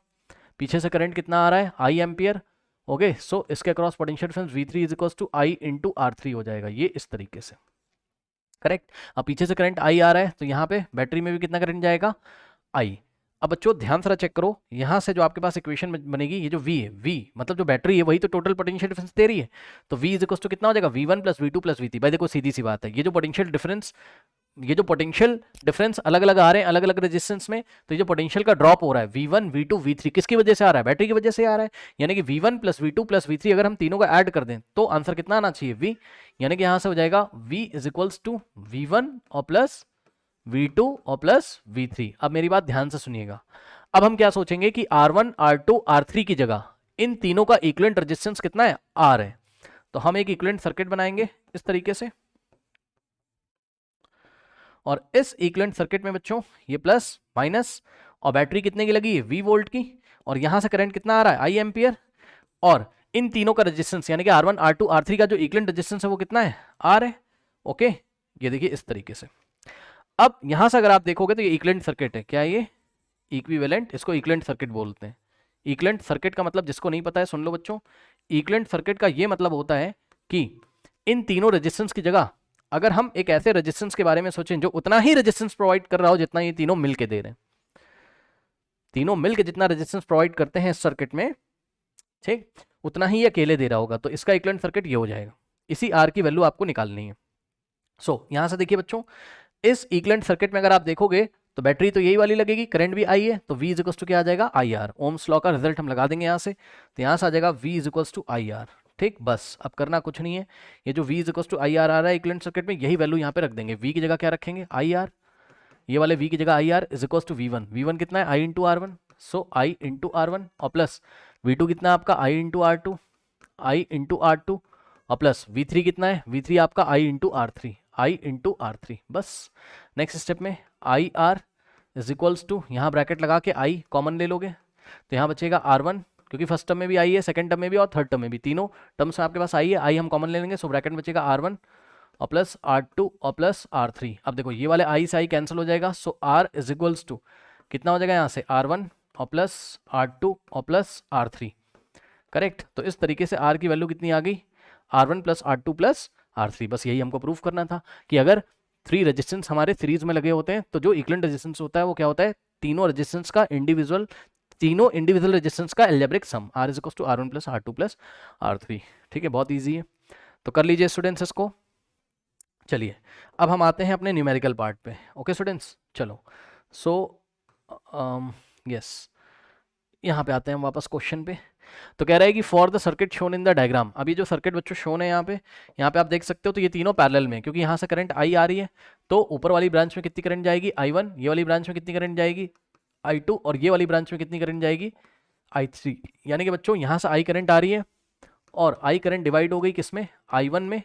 पीछे से करंट कितना आ रहा है, I एम्पियर। ओके, सो इसके across potential difference V3 is equals to I into R3 हो जाएगा, ये इस तरीके से, करेक्ट। अब पीछे से करंट I आ रहा है, तो यहाँ पे बैटरी में भी कितना करंट जाएगा, I। अब बच्चों ध्यान से चेक करो, यहाँ से जो आपके पास इक्वेशन बनेगी, ये जो V है, V मतलब जो बैटरी है वही तो टोटल पोटेंशियल डिफरेंस दे रही है, तो V इज इक्वल टू कितना हो जाएगा, V1 plus V2 plus V3। भाई देखो सीधी सी बात है, ये जो पोटेंशियल डिफरेंस अलग अलग आ रहे हैं अलग अलग रेजिस्टेंस में, तो ये जो पोटेंशियल का ड्रॉप हो रहा है V1 V2 V3 किसकी वजह से आ रहा है, बैटरी की वजह से आ रहा है। यानी कि V1 plus V2 plus V3 अगर हम तीनों को ऐड कर दें तो आंसर कितना आना चाहिए, V। यानी कि यहां से हो जाएगा V is equals to V1 और प्लस V2 और प्लस V3। अब मेरी बात ध्यान से सुनिएगा, अब हम क्या सोचेंगे कि R1 R2 R3 की जगह इन तीनों का इक्विवेलेंट रेजिस्टेंस कितना है, R है। तो हम एक इक्विवेलेंट सर्किट बनाएंगे इस तरीके से, और इस इक्विवेलेंट सर्किट में बच्चों ये प्लस माइनस, और बैटरी कितने की लगी है, V वोल्ट की, और यहां से करंट कितना आ रहा है, I एम्पियर, और इन तीनों का रेजिस्टेंस यानी कि R1 R2 R3 का जो इक्विवेलेंट रेजिस्टेंस है वो कितना है, R है। ओके, ये देखिए इस तरीके से। अब यहां से अगर आप देखोगे तो ये इक्विवेलेंट सर्किट है, क्या है ये, इक्विवेलेंट, इसको इक्विवेलेंट सर्किट बोलते हैं। इक्विवेलेंट सर्किट का मतलब जिसको नहीं पता है सुन लो बच्चों, इक्विवेलेंट सर्किट का ये मतलब होता है कि इन तीनों रेजिस्टेंस की जगह अगर हम एक ऐसे रेजिस्टेंस के बारे में सोचें जो उतना ही रेजिस्टेंस प्रोवाइड कर रहा हो जितना ये तीनों मिलके दे रहे हैं, तीनों मिलके जितना रेजिस्टेंस प्रोवाइड करते हैं इस सर्किट में, ठीक, उतना ही ये अकेले दे रहा होगा, तो इसका इक्विवेलेंट सर्किट ये हो जाएगा। इसी आर की वैल्यू आपको निकालनी है। सो यहां से देखिए बच्चों, इस इक्विवेलेंट सर्किट में अगर आप देखोगे तो बैटरी तो यही वाली लगेगी, करंट भी आई है, तो V इज इक्वल्स टू क्या आ जाएगा, आई आर। ओम्स लॉ का रिजल्ट हम लगा देंगे यहाँ से, तो यहाँ से आ जाएगा V is equals to I R. ठीक, बस अब करना कुछ नहीं है, ये जो V is equals to I R आ रहा है इक्विवेलेंट सर्किट में, यही वैल्यू यहाँ पे रख देंगे। V की जगह क्या रखेंगे, आई आर, ये वाले V की जगह I R is equals to V1। V1 कितना है, I into R1, so I into R1, और प्लस V2 कितना है आपका, I into R2, I into R2, और प्लस V3 कितना है, V3 आपका I into R3, I into R3। बस नेक्स्ट स्टेप में I R is equals to, यहाँ ब्रैकेट लगा के I कॉमन ले लोगे, तो यहाँ बचेगा R1, क्योंकि फर्स्ट टर्म में भी I है, सेकंड टर्म में भी और थर्ड टर्म में भी, तीनों टर्म्स में आपके पास I है, I हम कॉमन ले लेंगे, सो ब्रैकेट में बचेगा R1 और प्लस R2 और प्लस R3। अब देखो ये वाले I से I कैंसिल हो जाएगा, सो R इज इक्वल्स टू कितना हो जाएगा यहाँ से, R1 और प्लस R2 और प्लस R3, करेक्ट। तो इस तरीके से R की वैल्यू कितनी आ गई, R1 plus R2 plus R3। बस यही हमको प्रूफ करना था कि अगर 3 रेजिस्टेंस हमारे सीरीज में लगे होते हैं तो जो इक्विवेलेंट रेजिस्टेंस होता है वो क्या होता है, तीनों रेजिस्टेंस का इंडिविजुअल रेजिस्टेंस का algebraic sum, R is equals to R1 plus R2 plus R3। ठीक है, बहुत ईजी है, तो कर लीजिए स्टूडेंट्स इसको। चलिए अब हम आते हैं अपने न्यूमेरिकल पार्ट पे। ओके स्टूडेंट्स, चलो सो यस, यहाँ पे आते हैं हम वापस क्वेश्चन पे। तो कह रहा है कि for the circuit shown in the diagram, अभी जो सर्किट बच्चों शोन है यहाँ पे आप देख सकते हो, तो ये तीनों पैरेलल में, क्योंकि यहाँ से करंट I आ रही है, तो ऊपर वाली ब्रांच में कितनी करंट जाएगी, I1, ये वाली ब्रांच में कितनी करंट जाएगी, I2, और ये वाली ब्रांच में कितनी करंट जाएगी, I3। यानी कि बच्चों यहाँ से I करंट आ रही है और I करंट डिवाइड हो गई किस में, I1 में,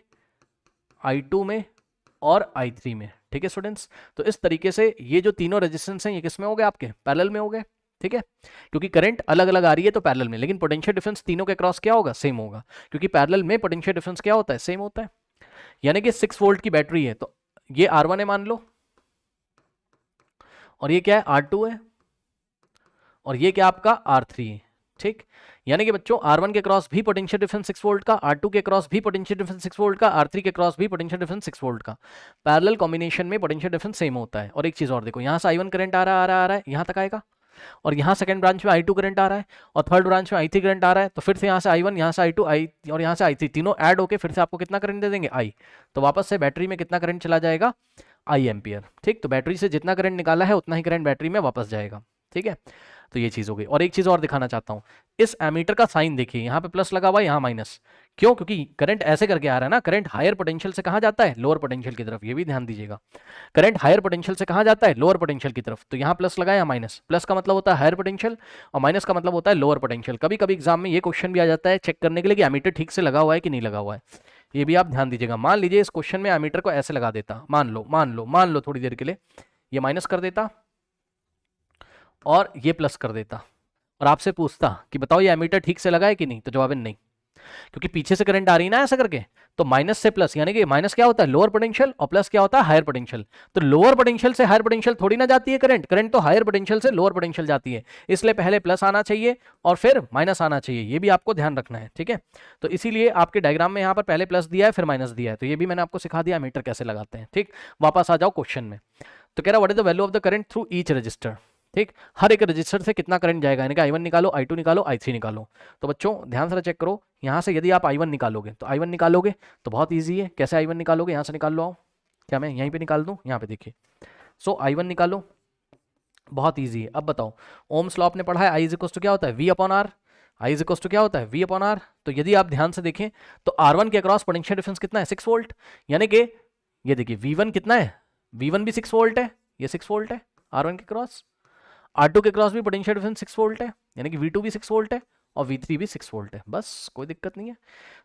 I2 में और I3 में। ठीक है स्टूडेंट्स, तो इस तरीके से ये जो तीनों रेजिस्टेंस हैं ये किस में हो गए, आपके पैरेलल में हो गए। ठीक है, क्योंकि करंट अलग अलग आ रही है तो पैरेलल में, लेकिन पोटेंशियल डिफरेंस तीनों के क्रॉस क्या होगा, सेम होगा, क्योंकि पैरेलल में पोटेंशियल डिफरेंस क्या होता है, सेम होता है। यानी कि 6 वोल्ट की बैटरी है, तो ये R1 है मान लो, और ये क्या है, R2 है, और ये क्या आपका R3 है। ठीक, यानी कि बच्चों R1 के क्रॉस भी पोटेंशियल डिफरेंस 6 वोल्ट का, R2 के क्रॉस भी पोटेंशियल डिफरेंस 6 वोल्ट का, R3 के क्रॉस भी पोटेंशियल डिफरेंस 6 वोल्ट का। पैरेलल कॉम्बिनेशन में पोटेंशियल डिफरेंस सेम होता है। और एक चीज और देखो, यहाँ से I1 करंट आ रहा है यहाँ तक आएगा, और यहाँ सेकंड ब्रांच में I2 करंट आ रहा है, और थर्ड ब्रांच में I3 करंट आ रहा है, तो फिर से यहाँ से I1, यहाँ से I2, और यहाँ से I3 तीनों ऐड होके फिर से आपको कितना करंट दे देंगे, I। तो वापस से बैटरी में कितना करंट चला जाएगा, I एम्पियर। ठीक, तो बैटरी से जितना करंट निकाला है उतना ही करंट बैटरी में वापस जाएगा। ठीक है, तो ये चीज़ हो गई। और एक चीज़ और दिखाना चाहता हूँ, इस एमीटर का साइन देखिए, यहाँ पे प्लस लगा हुआ है, यहाँ माइनस। क्यों? क्योंकि करंट ऐसे करके आ रहा है ना, करंट हायर पोटेंशियल से कहाँ जाता है? लोअर पोटेंशियल की तरफ। ये भी ध्यान दीजिएगा, करंट हायर पोटेंशियल से कहाँ जाता है? लोअर पोटेंशियल की तरफ। तो यहाँ प्लस लगा, यहाँ माइनस। प्लस का मतलब होता है हायर पोटेंशियल और माइनस का मतलब होता है लोअर पोटेंशियल। कभी कभी एग्जाम में ये क्वेश्चन भी आ जाता है चेक करने के लिए कि एमीटर ठीक से लगा हुआ है कि नहीं लगा हुआ है। ये भी आप ध्यान दीजिएगा। मान लीजिए इस क्वेश्चन में एमीटर को ऐसे लगा देता, मान लो थोड़ी देर के लिए ये माइनस कर देता और ये प्लस कर देता, और आपसे पूछता कि बताओ ये एमीटर ठीक से लगा है कि नहीं, तो जवाब है नहीं, क्योंकि पीछे से करंट आ रही है ना ऐसा करके। तो माइनस से प्लस, यानी कि माइनस क्या होता है? लोअर पोटेंशियल, और प्लस क्या होता है? Higher potential. तो लोअर पोटेंशियल से हायर पोटेंशियल थोड़ी ना जाती है करंट, करंट तो हायर पोटेंशियल से लोअर पोटेंशियल जाती है। इसलिए पहले प्लस आना चाहिए और फिर माइनस आना चाहिए, ये भी आपको ध्यान रखना है, ठीक है। तो इसीलिए आपके डायग्राम में यहाँ पर पहले प्लस दिया है फिर माइनस दिया है, तो ये भी मैंने आपको सिखा दिया मीटर कैसे लगाते हैं, ठीक। वापस आ जाओ क्वेश्चन में। तो कह रहा what is the value of the current through each resistor, ठीक। हर एक रजिस्टर से कितना करंट जाएगा, यानी कि I1 निकालो, I2 निकालो, I3 निकालो। तो बच्चों ध्यान से चेक करो, यहाँ से यदि आप I1 निकालोगे तो I1 निकालोगे तो बहुत ईजी है। कैसे I1 निकालोगे? यहाँ से निकाल लो। आओ, क्या मैं यहीं पे निकाल दूँ? यहाँ पे देखिए। सो I1 निकालो, बहुत ईजी है। अब बताओ, ओम्स लॉ आपने पढ़ा है, I इज इक्वल टू क्या होता है? V upon R. I is equal to क्या होता है? V upon R. तो यदि आप ध्यान से देखें तो R1 के अक्रॉस पोटेंशियल डिफरेंस कितना है? 6 वोल्ट। यानी कि ये देखिए V1 कितना है? V1 भी 6 वोल्ट है, ये 6 वोल्ट है R1 के क्रॉस। R2 के क्रॉस भी पोटेंशियल डिफरेंस 6 वोल्ट है, यानी कि V2 भी 6 वोल्ट है और V3 भी 6 वोल्ट है। बस कोई दिक्कत नहीं है।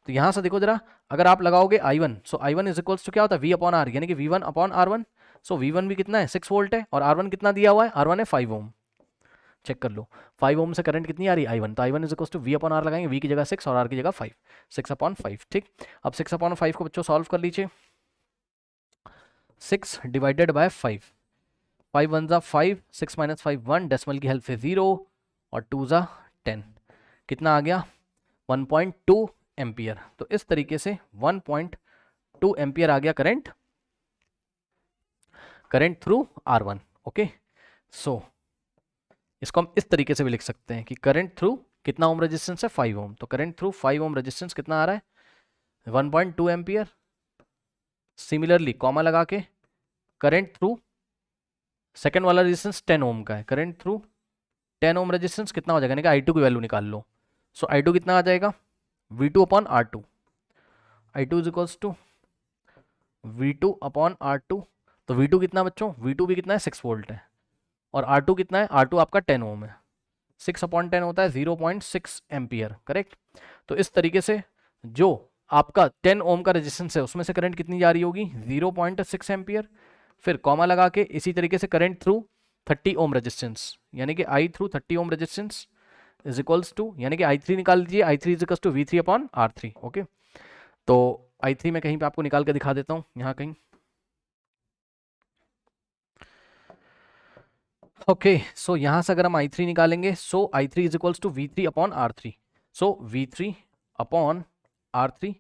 तो यहाँ से देखो जरा, अगर आप लगाओगे I1, so I1 is equals to क्या होता है? V अपॉन आर, यानी कि V1 अपॉन R1। सो V1 भी कितना है? 6 वोल्ट है, और R1 कितना दिया हुआ है? R1 है 5 ओम। चेक कर लो 5 ओम से करंट कितनी आ रही है? I1। तो I1 is equals to V upon R लगाएंगे, V की जगह 6 और R की जगह 5, 6 अपॉन 5, ठीक। अब 6 अपॉन 5 को बच्चों सॉल्व कर लीजिए। 6 डिवाइडेड बाय 5, 5 वन ज़ा 5, 6 माइनस 5 1, डेसिमल की हेल्प से 0 और 2 ज़ा 10, कितना आ गया? 1.2 एम्पियर। तो इस तरीके से 1.2 एम्पियर आ गया current, current through R1। Okay, so इसको हम इस तरीके से भी लिख सकते हैं कि करंट थ्रू कितना ओम रेजिस्टेंस है? 5 ओम। तो करंट थ्रू 5 ओम रेजिस्टेंस कितना आ रहा है? 1.2 एम्पियर। सिमिलरली कॉमा लगा के करंट थ्रू सेकेंड वाला रेजिस्टेंस 10 ओम का है, करंट थ्रू 10 ओम रेजिस्टेंस कितना हो जाएगा? यानी कि I2 की वैल्यू निकाल लो। सो I2 कितना आ जाएगा? V2 upon R2। I2 is equals to V2 upon R2। तो V2 कितना बच्चों? V2 भी कितना है? 6 वोल्ट है, और R2 कितना है? R2 आपका 10 ओम है, 6 अपॉन 10 होता है 0.6 एम्पियर, करेक्ट। तो इस तरीके से जो आपका 10 ओम का रेजिस्टेंस है उसमें से करंट कितनी जा रही होगी? 0.6 एम्पियर। फिर कॉमा लगा के इसी तरीके से करंट थ्रू 30 ओम रेजिस्टेंस, यानी कि I through 30 ohm resistance is equals to, यानी कि I3 निकाल लीजिए, I3 is equals to V3 upon R3। Okay, तो I3 में कहीं पे आपको निकाल के दिखा देता हूँ, यहाँ कहीं। ओके, सो यहाँ से अगर हम I3 निकालेंगे, so I3 is equals to V3 upon R3। So V3 upon R3,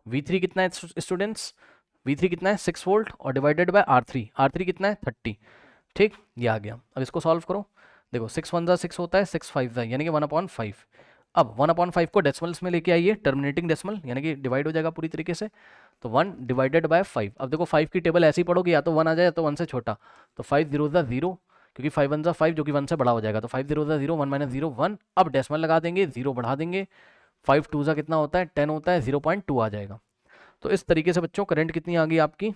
V3 कितना है स्टूडेंट्स? V3 कितना है? 6 वोल्ट, और डिवाइडेड बाय R3, R3 कितना है? 30, ठीक। ये आ गया। अब इसको सॉल्व करो, देखो 6 वन ज़ा 6 होता है, 6 5 ज़ा, यानी कि 1/5। अब 1/5 को डेसिमल्स में लेके आइए, टर्मिनेटिंग डेसिमल, यानी कि डिवाइड हो जाएगा पूरी तरीके से। तो 1 डिवाइडेड बाय 5। अब देखो 5 की टेबल ऐसी पढ़ोगे, या तो 1 आ जाए या तो 1 से छोटा। तो 5 0 ज़ा 0, क्योंकि 5 1 ज़ा 5 जो कि 1 से बड़ा हो जाएगा। तो 5 0 ज़ा 0, 1 माइनस 0 1। अब डेसिमल लगा देंगे, 0 बढ़ा देंगे, 5 2 ज़ा कितना होता है? 10 होता है, 0.2 आ जाएगा। तो इस तरीके से बच्चों करंट कितनी आ गई आपकी?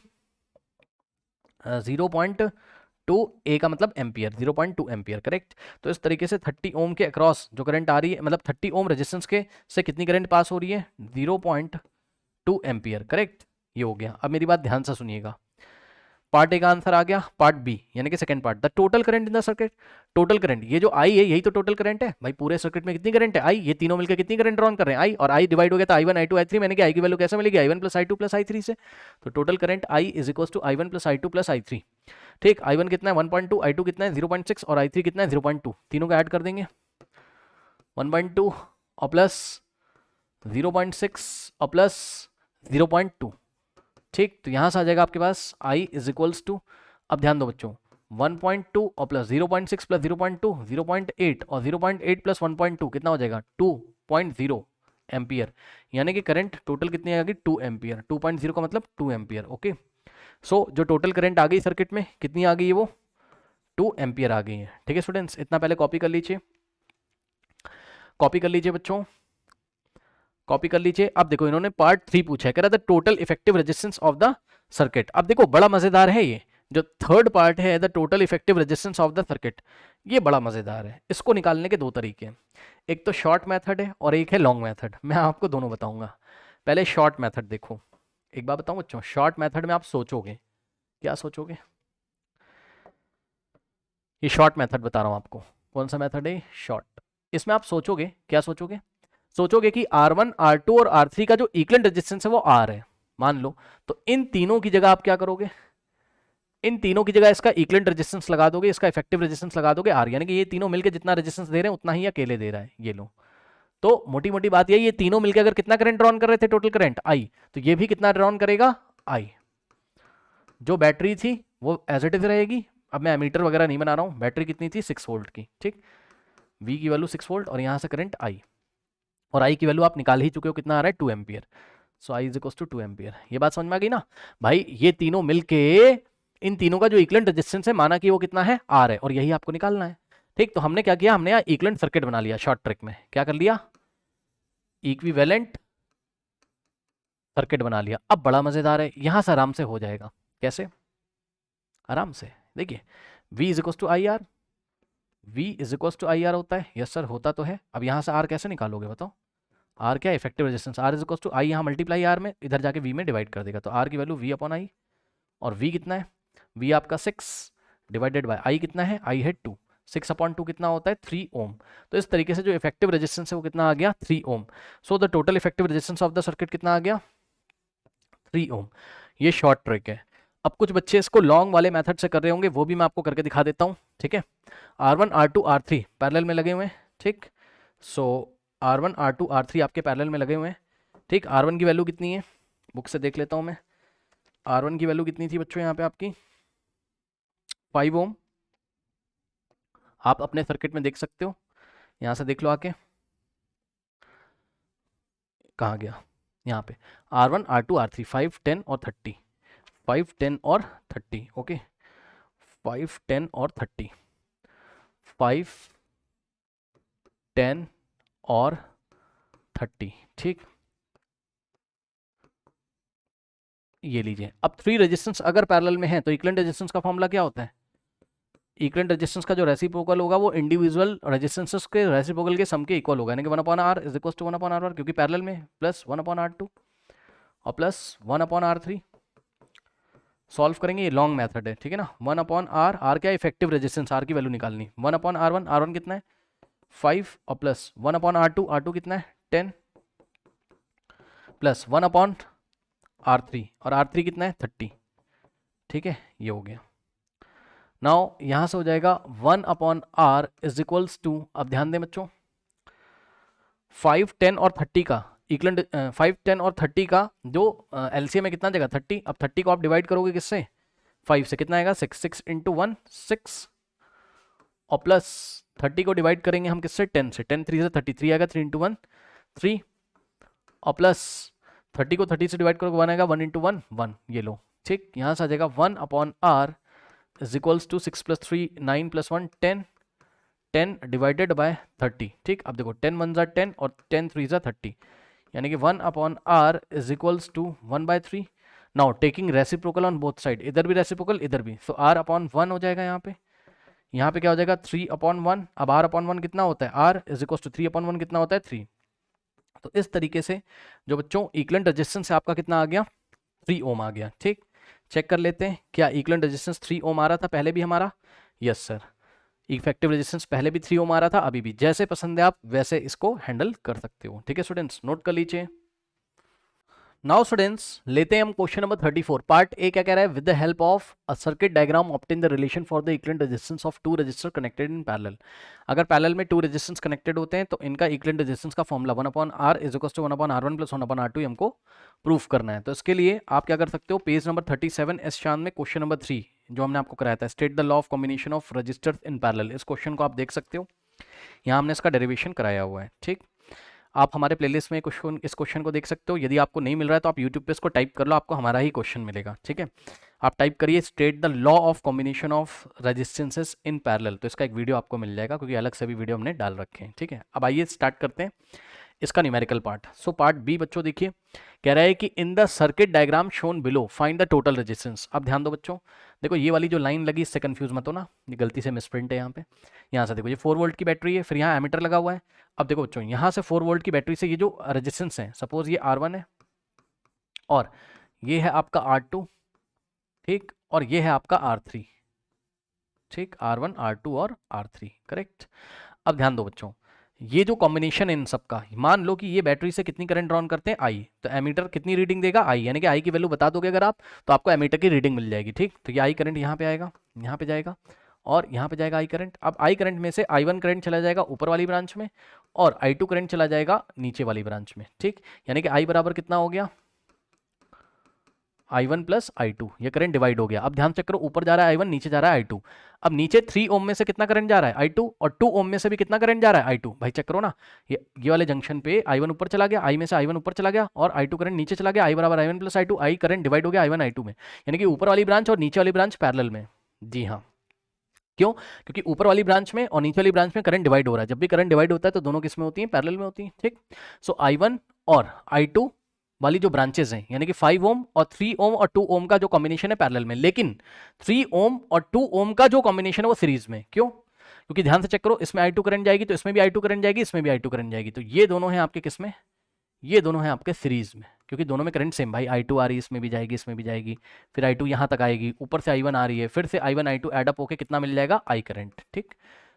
0.2, ए का मतलब एम्पियर, 0.2 एम्पियर, करेक्ट। तो इस तरीके से 30 ओम के अक्रॉस जो करंट आ रही है, मतलब 30 ओम रेजिस्टेंस के से कितनी करंट पास हो रही है? 0.2 एम्पियर, करेक्ट। ये हो गया। अब मेरी बात ध्यान से सुनिएगा, पार्ट ए का आंसर आ गया, पार्ट बी यानी कि second part, the total current in the circuit. Total current, ये जो आई है यही तो टोटल करंट है भाई। पूरे सर्किट में कितनी करंट है? आई। ये तीनों मिलकर कितनी करंट ड्रॉन कर रहे हैं? आई, और आई डिवाइड हो गया था I1 I2 I3, मैंने कि आई की वैल्यू कैसे मिलेगी? I1 plus I2 plus I3 से। तो total current I is equal to I1 plus I2 plus I3, ठीक। I1 कितना है? 1.2, I2 कितना है? 0.6, और I3 कितना है? 0.2। तीनों को ऐड कर देंगे, 1.2 और प्लस 0.6 और प्लस 0.2, ठीक। तो यहाँ से आ जाएगा आपके पास I इज इक्वल्स टू, अब ध्यान दो बच्चों, 1.2 और प्लस 0.6 प्लस 0.2, 0.8, और 0.8 प्लस 1.2 कितना हो जाएगा? 2.0 एम्पियर। यानी कि करंट टोटल कितनी आ गई? 2 एम्पियर। 2.0 का मतलब 2 एम्पियर। ओके, सो जो टोटल करंट आ गई सर्किट में कितनी आ गई है? वो 2 एम्पियर आ गई है, ठीक है स्टूडेंट्स। इतना पहले कॉपी कर लीजिए। कॉपी कर लीजिए बच्चों, कॉपी कर लीजिए। अब देखो इन्होंने पार्ट 3 पूछा है, कह रहा था total effective resistance of the circuit. अब देखो बड़ा मजेदार है ये जो थर्ड पार्ट है, the total effective resistance of the circuit, ये बड़ा मजेदार है। इसको निकालने के दो तरीके हैं, एक तो शॉर्ट मेथड है और एक है लॉन्ग मेथड। मैं आपको दोनों बताऊंगा। पहले शॉर्ट मेथड देखो, एक बात बताऊं बच्चों, शॉर्ट मेथड में आप सोचोगे, क्या सोचोगे? ये शॉर्ट मेथड बता रहा हूं आपको, कौन सा मेथड है? शॉर्ट। इसमें आप सोचोगे, क्या सोचोगे? सोचोगे कि R1 R2 और R3 का जो इक्विवेलेंट रेजिस्टेंस है वो R है मान लो, तो इन तीनों की जगह आप क्या करोगे? इन तीनों की जगह इसका इक्विवेलेंट रेजिस्टेंस लगा दोगे, इसका इफेक्टिव रेजिस्टेंस लगा दोगे R, यानी कि ये तीनों मिलकर जितना रेजिस्टेंस दे रहे हैं उतना ही अकेले दे रहा है। ये लो, तो मोटी मोटी बात यही, ये तीनों मिलकर अगर कितना करंट ड्रॉन कर रहे थे, टोटल करंट I, तो ये भी कितना ड्रॉन करेगा? I। जो बैटरी थी वो एज इट इज रहेगी। अब मैं एमीटर वगैरह नहीं बना रहा हूँ। बैटरी कितनी थी? 6 वोल्ट की, ठीक। V की वैल्यू 6 वोल्ट और यहाँ से करंट I, और I की वैल्यू आप निकाल ही चुके हो, कितना आ रहा है? 2 ampere. So I is equals to 2 ampere. ये बात समझ में आ गई ना भाई? ये तीनों मिलके, इन तीनों का जो इक्विवेलेंट रेजिस्टेंस है माना कि वो कितना है? R है, और यही आपको निकालना है, ठीक। तो हमने क्या किया, हमने यहाँ इक्विवेलेंट सर्किट बना लिया। शॉर्ट ट्रिक में क्या कर लिया? इक्विवेलेंट सर्किट बना लिया। अब बड़ा मजेदार है, यहां से आराम से हो जाएगा। कैसे? आराम से देखिए, V is equals to I R, V is equals to I R होता है। यस सर होता तो है। अब यहाँ से R कैसे निकालोगे बताओ? R क्या है? Effective resistance. R is equals to I, यहाँ मल्टीप्लाई R में, इधर जाके V में डिवाइड कर देगा, तो R की वैल्यू V अपॉन I, और V कितना है? V आपका 6 डिवाइडेड बाय I कितना है? I है 2, 6 अपॉन 2 कितना होता है? 3 ओम। तो इस तरीके से जो इफेक्टिव रेजिस्टेंस है वो कितना आ गया? 3 ohm. So the total effective resistance of the circuit कितना आ गया? 3 ओम। ये शॉर्ट ट्रिक है। अब कुछ बच्चे इसको लॉन्ग वाले मेथड से कर रहे होंगे, वो भी मैं आपको करके दिखा देता हूँ, ठीक है। R1 R2 R3 पैरेलल में लगे हुए हैं, ठीक। सो R1 R2 R3 आपके पैरेलल में लगे हुए हैं, ठीक। R1 की वैल्यू कितनी है? बुक से देख लेता हूँ मैं। R1 की वैल्यू कितनी थी बच्चों यहाँ पे आपकी? 5 ओम। आप अपने सर्किट में देख सकते हो, यहाँ से देख लो आके। कहाँ गया? यहाँ पे R1 R2 R3 5 10 और 30, 5 10 और 30, ओके। 5 10 और 30, 5 10 और 30, ठीक। ये लीजिए। अब 3 रेजिस्टेंस अगर पैरेलल में है तो इक्विवेलेंट रेजिस्टेंस का फॉर्मूला क्या होता है? इक्विवेलेंट रेजिस्टेंस का जो रेसिप्रोकल होगा वो इंडिविजुअल रेजिस्टेंसेस के रेसिप्रोकल के सम के इक्वल होगा, यानी कि 1/R is equal to 1/R1, क्योंकि पैरेलल में, प्लस 1/R2 और प्लस 1/R3। सॉल्व करेंगे, ये लॉन्ग मेथड है, ठीक है ना। 1/R, R क्या? इफेक्टिव रेजिस्टेंस, R की वैल्यू निकालनी। 1/R1, R1 कितना है? 5, और प्लस 1/R2, R2 कितना है? 10, प्लस 1/R3, और R3 कितना है? 30, ठीक है। ये हो गया। नाउ यहां से हो जाएगा 1/R इज इक्वल्स टू, अब ध्यान दें बच्चों, 5 10 और 30 का इक्विवेलेंट, 5 10 और 30 का जो एलसीएम में कितना देगा? 30। अब 30 को आप डिवाइड करोगे किससे? 5 से, कितना आएगा? 6, 6 इंटू 1 6, और प्लस 30 को डिवाइड करेंगे हम किससे? 10 से, 10 3 से 33 आएगा, 3 इंटू 1 3, और प्लस 30 को 30 से डिवाइड करोगे 1 आएगा, 1 इंटू 1 1, ये लो, ठीक। यहाँ से आ जाएगा 1/R is equals to 6 + 3 9 + 1 10, 10 divided by 30, ठीक। अब देखो 10 1 = 10 और 10 3 = 30, यानी कि 1/R is equals to 1/3। Now taking reciprocal on both side, इधर भी रेसिप्रोकल इधर भी, सो R/1 हो जाएगा यहाँ पे। यहाँ पे क्या हो जाएगा? 3/1। अब R/1 कितना होता है? R इज इक्वल्स टू 3/1 कितना होता है? 3। तो इस तरीके से जो बच्चों इक्विवेलेंट रेजिस्टेंस है आपका कितना आ गया? 3 ओम आ गया, ठीक। चेक कर लेते हैं, क्या इक्विवेलेंट रेजिस्टेंस 3 ओम आ रहा था पहले भी हमारा? Yes sir. इफेक्टिव रेजिस्टेंस पहले भी 3 ओम आ रहा था, अभी भी। जैसे पसंद है आप वैसे इसको हैंडल कर सकते हो, ठीक है स्टूडेंट्स, नोट कर लीजिए। नाउ स्टूडेंट्स लेते हैं हम क्वेश्चन नंबर 34। पार्ट ए क्या कह रहा है? With the help of a circuit diagram obtain the relation for the equivalent resistance of 2 resistor connected in parallel. अगर पैरेलल में 2 रेजिस्टेंस कनेक्टेड होते हैं तो इनका इक्विवेलेंट रेजिस्टेंस का formula 1/R is equal to 1/R1 + 1/R2 हमको प्रूफ करना है। तो इसके लिए आप क्या कर सकते हो? पेज नंबर 37 एस शान में क्वेश्चन नंबर 3 जो हमने आपको कराया था, state the law of combination of resistors in parallel, इस क्वेश्चन को आप देख सकते हो। यहाँ हमने इसका डेरिवेशन कराया हुआ है, ठीक। आप हमारे प्लेलिस्ट में क्वेश्चन, इस क्वेश्चन को देख सकते हो। यदि आपको नहीं मिल रहा है तो आप यूट्यूब पे इसको टाइप कर लो, आपको हमारा ही क्वेश्चन मिलेगा, ठीक है। आप टाइप करिए state the law of combination of resistances in parallel, तो इसका एक वीडियो आपको मिल जाएगा क्योंकि अलग से भी वीडियो हमने डाल रखे हैं। ठीक है, अब आइए स्टार्ट करते हैं इसका numerical part. So part B बच्चों देखिए, कह रहा है कि in the circuit diagram shown below find the total resistance. अब ध्यान दो बच्चों, देखो ये वाली जो लाइन लगी इससे कंफ्यूज मत हो ना, ये गलती से मिसप्रिंट है यहाँ पे। यहाँ से देखो ये 4 वोल्ट की बैटरी है, फिर यहाँ एमीटर लगा हुआ है। अब देखो बच्चों यहाँ से 4 वोल्ट की बैटरी से ये जो रेजिस्टेंस है, सपोज ये R1 है और ये है आपका R2, ठीक, और ये है आपका R3, ठीक, R1 R2 और R3, करेक्ट। अब ध्यान दो बच्चों, ये जो कॉम्बिनेशन है इन सब का, मान लो कि ये बैटरी से कितनी करंट ड्रॉन करते हैं I, तो एमीटर कितनी रीडिंग देगा I, यानी कि I की वैल्यू बता दोगे अगर आप, तो आपको एमीटर की रीडिंग मिल जाएगी। ठीक, तो ये I करंट यहाँ पे आएगा, यहाँ पे जाएगा और यहाँ पे जाएगा I करंट। अब I करंट में से I1 करंट चला जाएगा ऊपर वाली ब्रांच में और I2 करंट चला जाएगा नीचे वाली ब्रांच में। ठीक, यानी कि I बराबर कितना हो गया, I1 प्लस I2, ये करंट डिवाइड हो गया। अब ध्यान चेक करो, ऊपर जा रहा है I1, नीचे जा रहा है I2। अब नीचे 3 ओम में से कितना करंट जा रहा है I2 और 2 ओम में से भी कितना करंट जा रहा है I2। भाई चेक करो ना, ये वाले जंक्शन पे I1 ऊपर चला गया, I में से I1 ऊपर चला गया और I2 करंट नीचे चला गया, I बराबर I1 plus I2, I current divide हो गया I1 I2 में, यानी कि ऊपर वाली ब्रांच और नीचे वाली ब्रांच पैरेलल में। जी हाँ, क्यों, क्योंकि ऊपर वाली ब्रांच में और नीचे वाली ब्रांच में करंट डिवाइड हो रहा है। जब भी करंट डिवाइड होता है तो दोनों किस में होती हैं, पैरेलल में होती हैं। ठीक, सो I1 और I2 वाली जो ब्रांचेस हैं, यानी कि 5 ओम और 3 ओम और 2 ओम का जो कॉम्बिनेशन है पैरेलल में, लेकिन 3 ओम और 2 ओम का जो कॉम्बिनेशन है वो सीरीज में। क्यों, क्योंकि ध्यान से चेक करो, इसमें I2 करंट जाएगी तो इसमें भी I2 करंट जाएगी, इसमें भी I2 करंट जाएगी, तो ये दोनों हैं आपके किस में, ये दोनों हैं आपके सीरीज में, क्योंकि दोनों में करंट सेम। भाई I2 आ रही है, इसमें भी जाएगी, इसमें भी जाएगी, फिर I2 यहाँ तक आएगी, ऊपर से I1 आ रही है, फिर से I1 I2 ऐड अप होकर कितना मिल जाएगा, I करंट। ठीक,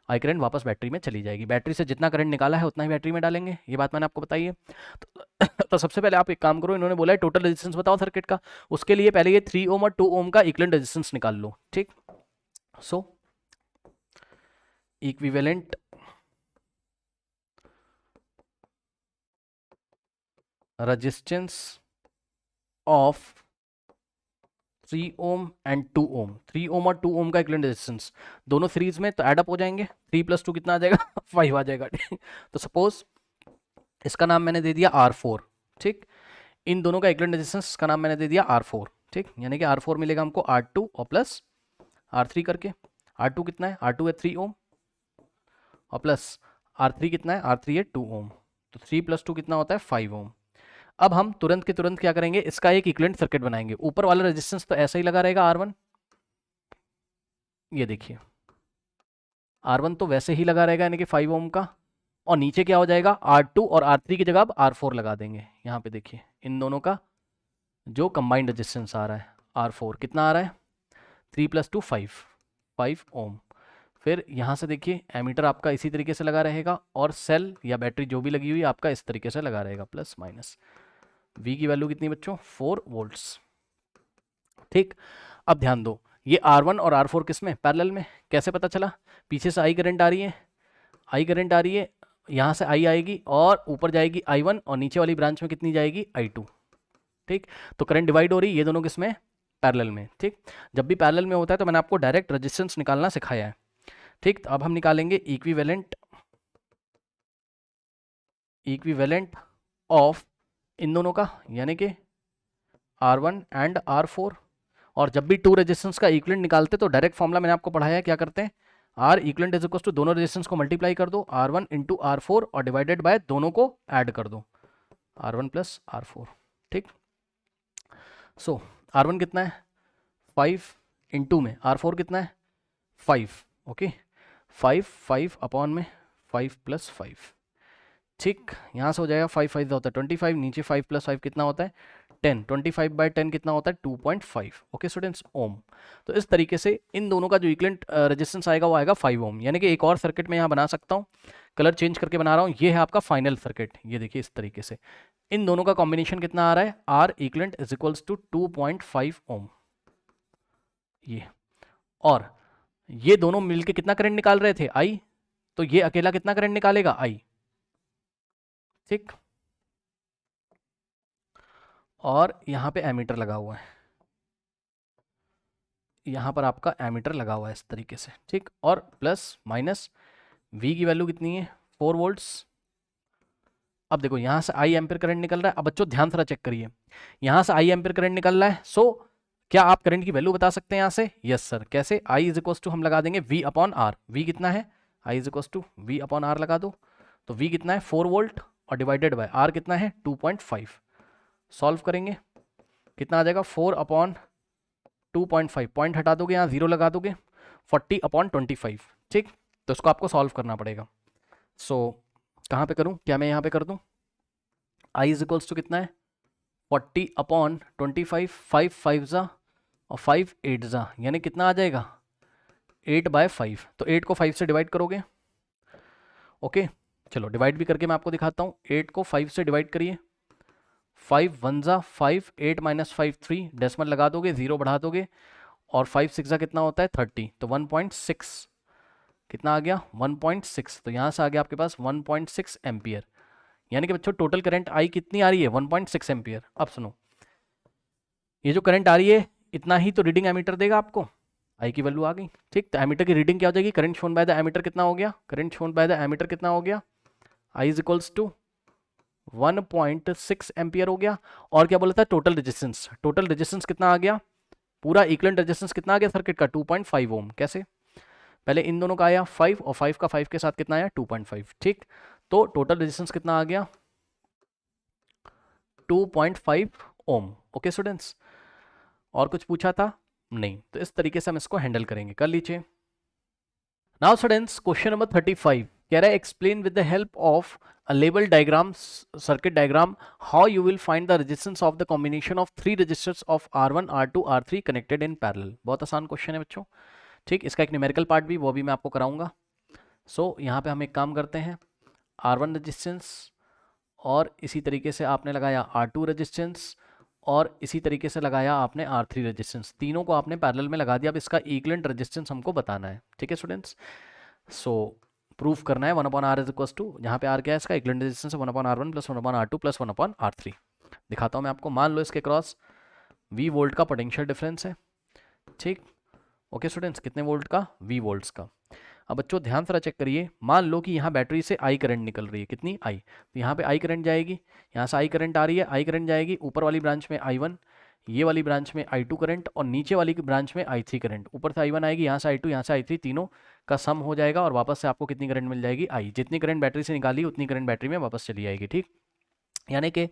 I करंट वापस बैटरी में चली जाएगी, बैटरी से जितना करंट निकाला है उतना ही बैटरी में डालेंगे, ये बात मैंने आपको बताई है। तो सबसे पहले आप एक काम करो, इन्होंने बोला है टोटल रेजिस्टेंस बताओ सर्किट का, उसके लिए पहले ये 3 ओम और 2 ओम का इक्विवेलेंट रेजिस्टेंस निकाल लो। ठीक, so equivalent resistance of 3 ohm and 2 ohm, 3 ohm और 2 ओम का इक्विवेलेंट रेजिस्टेंस दोनों सीरीज में, तो ऐड अप हो जाएंगे, 3 + 2 कितना आ जाएगा 5 आ जाएगा। तो सपोज इसका नाम मैंने दे दिया R4। ठीक, इन दोनों का इक्विवेलेंट रेजिस्टेंस का नाम मैंने दे दिया R4। ठीक, यानी कि R4 मिलेगा हमको R2 और प्लस R3 करके। R2 कितना है, R2 है 3 ओम और प्लस R3 कितना है, R3 है 2 ओम, तो 3 + 2 कितना होता है 5 ओम। अब हम तुरंत के तुरंत क्या करेंगे, इसका एक इक्विवेलेंट सर्किट बनाएंगे। ऊपर वाला रेजिस्टेंस तो ऐसा ही लगा रहेगा R1, ये देखिए R1 तो वैसे ही लगा रहेगा यानी कि 5 ओम का, और नीचे क्या हो जाएगा R2 और R3 की जगह अब R4 लगा देंगे। यहाँ पे देखिए इन दोनों का जो कंबाइंड रेजिस्टेंस आ रहा है R4 कितना आ रहा है, 3 + 2 5 ओम। फिर यहाँ से देखिए एमीटर आपका इसी तरीके से लगा रहेगा और सेल या बैटरी जो भी लगी हुई आपका इस तरीके से लगा रहेगा, प्लस माइनस। V की वैल्यू कितनी बच्चों, 4 वोल्ट्स। ठीक, अब ध्यान दो, ये R1 और R4 किस में, पैरेलल में। कैसे पता चला, पीछे से I करंट आ रही है, I करंट आ रही है, यहाँ से I आएगी और ऊपर जाएगी I1 और नीचे वाली ब्रांच में कितनी जाएगी I2। ठीक, तो करंट डिवाइड हो रही है, ये दोनों किस में, पैरेलल में। ठीक, जब भी पैरेलल में होता है तो मैंने आपको डायरेक्ट रेजिस्टेंस निकालना सिखाया है। ठीक, तो अब हम निकालेंगे इक्विवेलेंट ऑफ इन दोनों का, यानी कि R1 एंड R4। और जब भी 2 रेजिस्टेंस का इक्विवेलेंट निकालते तो डायरेक्ट फॉर्मूला मैंने आपको पढ़ाया है, क्या करते हैं, R equivalent is equal to दोनों रेजिस्टेंस को मल्टीप्लाई कर दो R1 × R4 और डिवाइडेड बाय दोनों को ऐड कर दो R1 + R4। ठीक, सो R1 कितना है 5 × में R4 कितना है 5, ओके 5 अपॉन में 5 + 5। ठीक, यहाँ से हो जाएगा 5 5 होता है 25, नीचे 5 + 5 कितना होता है 10, 25/10 कितना होता है 2.5, ओके स्टूडेंट्स, ओम। तो इस तरीके से इन दोनों का जो इक्विवेलेंट रेजिस्टेंस आएगा वो आएगा 5 ओम। यानी कि एक और सर्किट मैं यहाँ बना सकता हूँ, कलर चेंज करके बना रहा हूँ, ये है आपका फाइनल सर्किट। ये देखिए इस तरीके से इन दोनों का कॉम्बिनेशन कितना आ रहा है, R equivalent is equals to 2.5 ohm. ये और ये दोनों मिलके कितना करंट निकाल रहे थे I, तो ये अकेला कितना करंट निकालेगा I। ठीक, और यहाँ पे एमीटर लगा हुआ है, यहाँ पर आपका एमीटर लगा हुआ है इस तरीके से। ठीक, और प्लस माइनस V की वैल्यू कितनी है 4 वोल्ट्स। अब देखो यहाँ से I एम्पियर करंट निकल रहा है। अब बच्चों ध्यान से चेक करिए, यहाँ से I एम्पियर करंट निकल रहा है, सो क्या आप करंट की वैल्यू बता सकते हैं यहाँ से? Yes sir. कैसे? आई इज इक्वल टू हम लगा देंगे वी अपॉन आर। वी कितना है? I is equal to V upon R लगा दो। तो वी कितना है? 4 वोल्ट और डिवाइडेड बाय आर कितना है? 2.5। सॉल्व करेंगे कितना आ जाएगा? 4 अपॉन 2.5, पॉइंट हटा दोगे, यहाँ 0 लगा दोगे, 40 अपॉन 25। ठीक, तो इसको आपको सॉल्व करना पड़ेगा। सो कहाँ पे करूँ? क्या मैं यहाँ पे कर दूँ? आई इज इक्वल्स टू कितना है? 40 अपॉन 25, 5 5 ज़ा और 5 8 ज़ा, यानी कितना आ जाएगा? 8/5। तो 8 को 5 से डिवाइड करोगे। ओके, चलो डिवाइड भी करके मैं आपको दिखाता हूँ। 8 को 5 से डिवाइड करिए। 5 1 ज़ा 5, 8 माइनस 5 3, डेसिमल लगा दोगे, 0 बढ़ा दोगे, और 5 6 ज़ा कितना होता है? 30। तो 1.6 कितना आ गया? 1.6। तो यहाँ से आ गया आपके पास 1.6 एम्पियर। यानी कि बच्चों टोटल करंट आई कितनी आ रही है? 1.6 एम्पियर। अब सुनो, ये जो करंट आ रही है इतना ही तो रीडिंग एमीटर देगा आपको। आई की वैल्यू आ गई। ठीक, तो एमीटर की रीडिंग क्या हो जाएगी? Current shown by the ammeter कितना हो गया? Current shown by the ammeter कितना हो गया? I is equals to 1.6 ampere हो गया। और क्या बोला था? Total resistance. टोटल रेजिस्टेंस कितना आ गया? पूरा इक्विवेलेंट रेजिस्टेंस कितना आ गया सर्किट का? 2.5 ओम। कैसे? पहले इन दोनों का आया 5 और 5 का 5 के साथ कितना आया? 2.5। ठीक, तो टोटल रेजिस्टेंस कितना आ गया? 2.5 ओम। ओके स्टूडेंट्स, और कुछ पूछा था? नहीं। तो इस तरीके से हम इसको हैंडल करेंगे। कर लीजिए। नाउ स्टूडेंट्स क्वेश्चन नंबर 35 कह रहा है explain with the help of a label diagram, circuit diagram, how you will find the resistance of the combination of 3 resistors of R1 R2 R3 connected in parallel। बहुत आसान क्वेश्चन है बच्चों। ठीक, इसका एक न्यूमेरिकल पार्ट भी, वो भी मैं आपको कराऊंगा। सो यहाँ पे हम एक काम करते हैं, R1 रेजिस्टेंस और इसी तरीके से आपने लगाया R2 रेजिस्टेंस और इसी तरीके से लगाया आपने R3 रेजिस्टेंस, तीनों को आपने पैरेलल में लगा दिया। अब इसका इक्विवेलेंट रेजिस्टेंस हमको बताना है। ठीक है स्टूडेंट्स, सो प्रूफ करना है 1/r इज इक्वल टू, यहाँ पे r क्या है? इसका इक्विवेलेंट रेजिस्टेंस है 1/r1 plus 1/r2 plus 1/r3। दिखाता हूँ मैं आपको। मान लो इसके क्रॉस v वोल्ट का पोटेंशियल डिफरेंस है। ठीक, ओके स्टूडेंट्स, कितने वोल्ट का? v वोल्ट्स का। अब बच्चों ध्यान से चेक करिए, मान लो कि यहाँ बैटरी से आई करंट निकल रही है। कितनी? आई। तो यहाँ पे आई करंट जाएगी, यहाँ से आई करंट आ रही है, आई करंट जाएगी ऊपर वाली ब्रांच में I1, ये वाली ब्रांच में I2 करंट, और नीचे वाली ब्रांच में I3 करंट। ऊपर से I1 आएगी, यहाँ से I2, यहाँ से I3, तीनों का सम हो जाएगा और वापस से आपको कितनी करंट मिल जाएगी? आई। जितनी करंट बैटरी से निकाली उतनी करंट बैटरी में वापस चली आएगी। ठीक, यानी कि